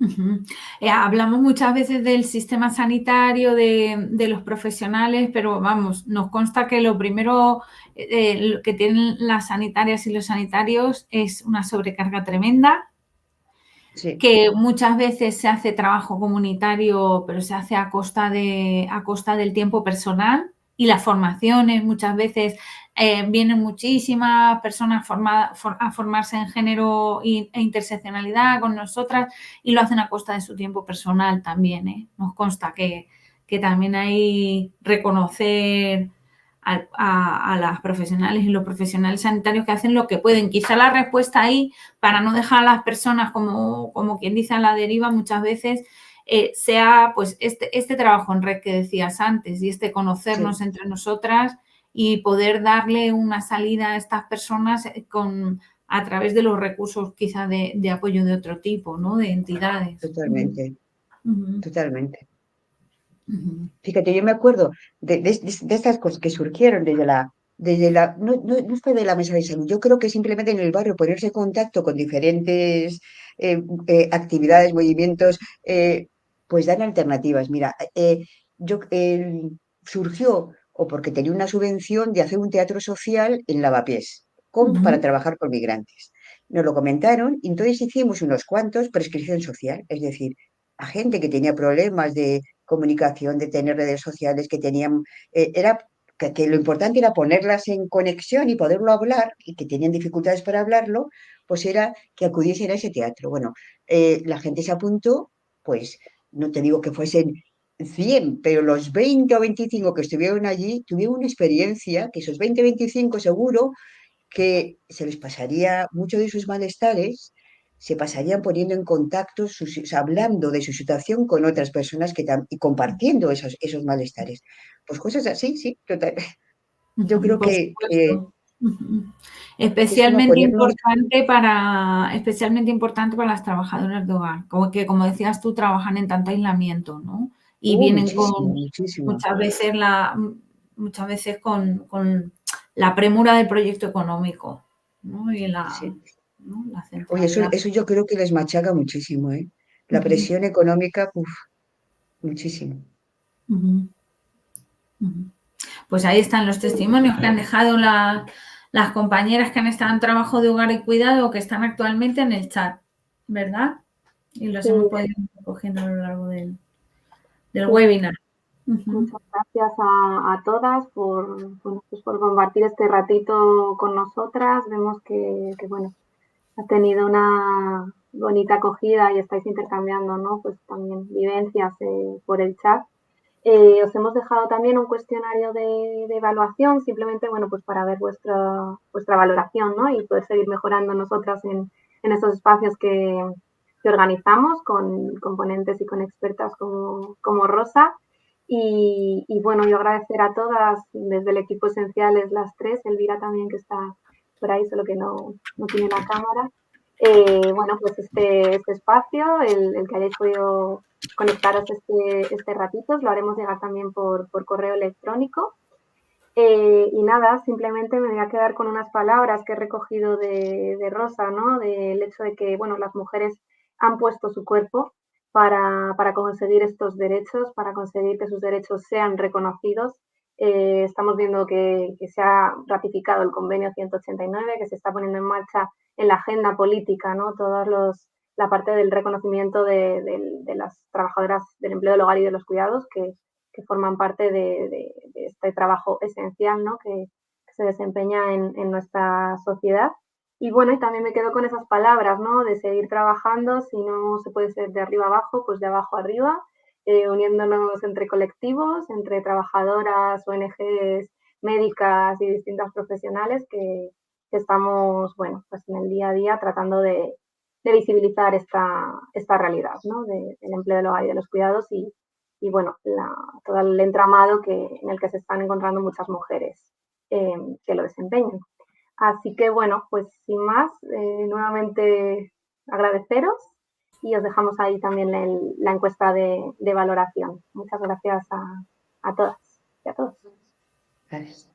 Ujú. Hablamos muchas veces del sistema sanitario, de los profesionales, pero vamos, nos consta que lo primero lo que tienen las sanitarias y los sanitarios es una sobrecarga tremenda, Sí, que muchas veces se hace trabajo comunitario, pero se hace a costa del tiempo personal y las formaciones. Muchas veces vienen muchísimas personas a formarse en género e interseccionalidad con nosotras y lo hacen a costa de su tiempo personal también. Nos consta que también hay reconocer a las profesionales y los profesionales sanitarios que hacen lo que pueden. Quizá la respuesta ahí, para no dejar a las personas como quien dice a la deriva muchas veces, sea pues este trabajo en red que decías antes y este conocernos sí, entre nosotras y poder darle una salida a estas personas a través de los recursos quizá de apoyo de otro tipo, ¿no? De entidades. Ujú, totalmente, ujú, totalmente. ujú, Fíjate, yo me acuerdo de estas cosas que surgieron no fue de la mesa de salud, yo creo que simplemente en el barrio ponerse en contacto con diferentes actividades, movimientos, pues dan alternativas. Mira, yo surgió o porque tenía una subvención de hacer un teatro social en Lavapiés para ujú, trabajar con migrantes. Nos lo comentaron y entonces hicimos unos cuantos prescripción social, es decir, a gente que tenía problemas de comunicación, de tener redes sociales, que tenían, era que lo importante era ponerlas en conexión y poderlo hablar, y que tenían dificultades para hablarlo, pues era que acudiesen a ese teatro. Bueno, la gente se apuntó, pues no te digo que fuesen 100, pero los 20 o 25 que estuvieron allí tuvieron una experiencia que esos 20 o 25 seguro que se les pasaría mucho de sus malestares, se pasarían poniendo en contacto, o sea, hablando de su situación con otras personas y compartiendo esos malestares. Pues cosas así, sí, total. Yo ujú, creo por que supuesto. Ujú. es como ponernos, Especialmente importante para las trabajadoras de hogar, como que, como decías tú, trabajan en tanto aislamiento, ¿no? Y vienen muchísimo, con muchísimo. muchas veces con la premura del proyecto económico, ¿no? Y Sí. ¿no? La Oye, eso, centralidad. eso yo creo que les machaca muchísimo, ¿eh? La Ujú, presión económica, uf, muchísimo. ujú, ujú. Pues ahí están los testimonios que han dejado las compañeras que han estado en trabajo de hogar y cuidado o que están actualmente en el chat, ¿verdad? Y los Sí, hemos podido ir recogiendo a lo largo del sí, webinar. Ujú, muchas gracias a todas por, bueno, pues por compartir este ratito con nosotras. Vemos que, bueno, ha tenido una bonita acogida y estáis intercambiando, ¿no? Pues también vivencias por el chat. Os hemos dejado también un cuestionario de evaluación, simplemente, bueno, pues para ver vuestra valoración, ¿no? Y poder seguir mejorando nosotras en estos espacios que organizamos con ponentes y con expertas como Rosa. Y bueno, yo agradecer a todas desde el equipo Esenciales, las tres, Elvira también que está por ahí, solo que no tiene la cámara. Bueno, pues este espacio, el que hayáis podido conectaros este ratito, os lo haremos llegar también por correo electrónico. Y nada, simplemente me voy a quedar con unas palabras que he recogido de Rosa, ¿no? Del hecho de que, bueno, las mujeres han puesto su cuerpo para conseguir estos derechos, para conseguir que sus derechos sean reconocidos. Estamos viendo que se ha ratificado el convenio 189, que se está poniendo en marcha en la agenda política, ¿no? La parte del reconocimiento de las trabajadoras del empleo del hogar y de los cuidados, que forman parte de este trabajo esencial, ¿no? Que se desempeña en nuestra sociedad. Y bueno, y también me quedo con esas palabras, ¿no? De seguir trabajando, si no se puede ser de arriba abajo, pues de abajo arriba, uniéndonos entre colectivos, entre trabajadoras, ONGs, médicas y distintas profesionales que estamos, bueno, pues en el día a día tratando de visibilizar esta realidad, ¿no? Del empleo del hogar y de los cuidados y bueno, todo el entramado en el que se están encontrando muchas mujeres que lo desempeñan. Así que bueno, pues sin más, nuevamente agradeceros y os dejamos ahí también la encuesta de valoración. Muchas gracias a todas y a todos. Gracias.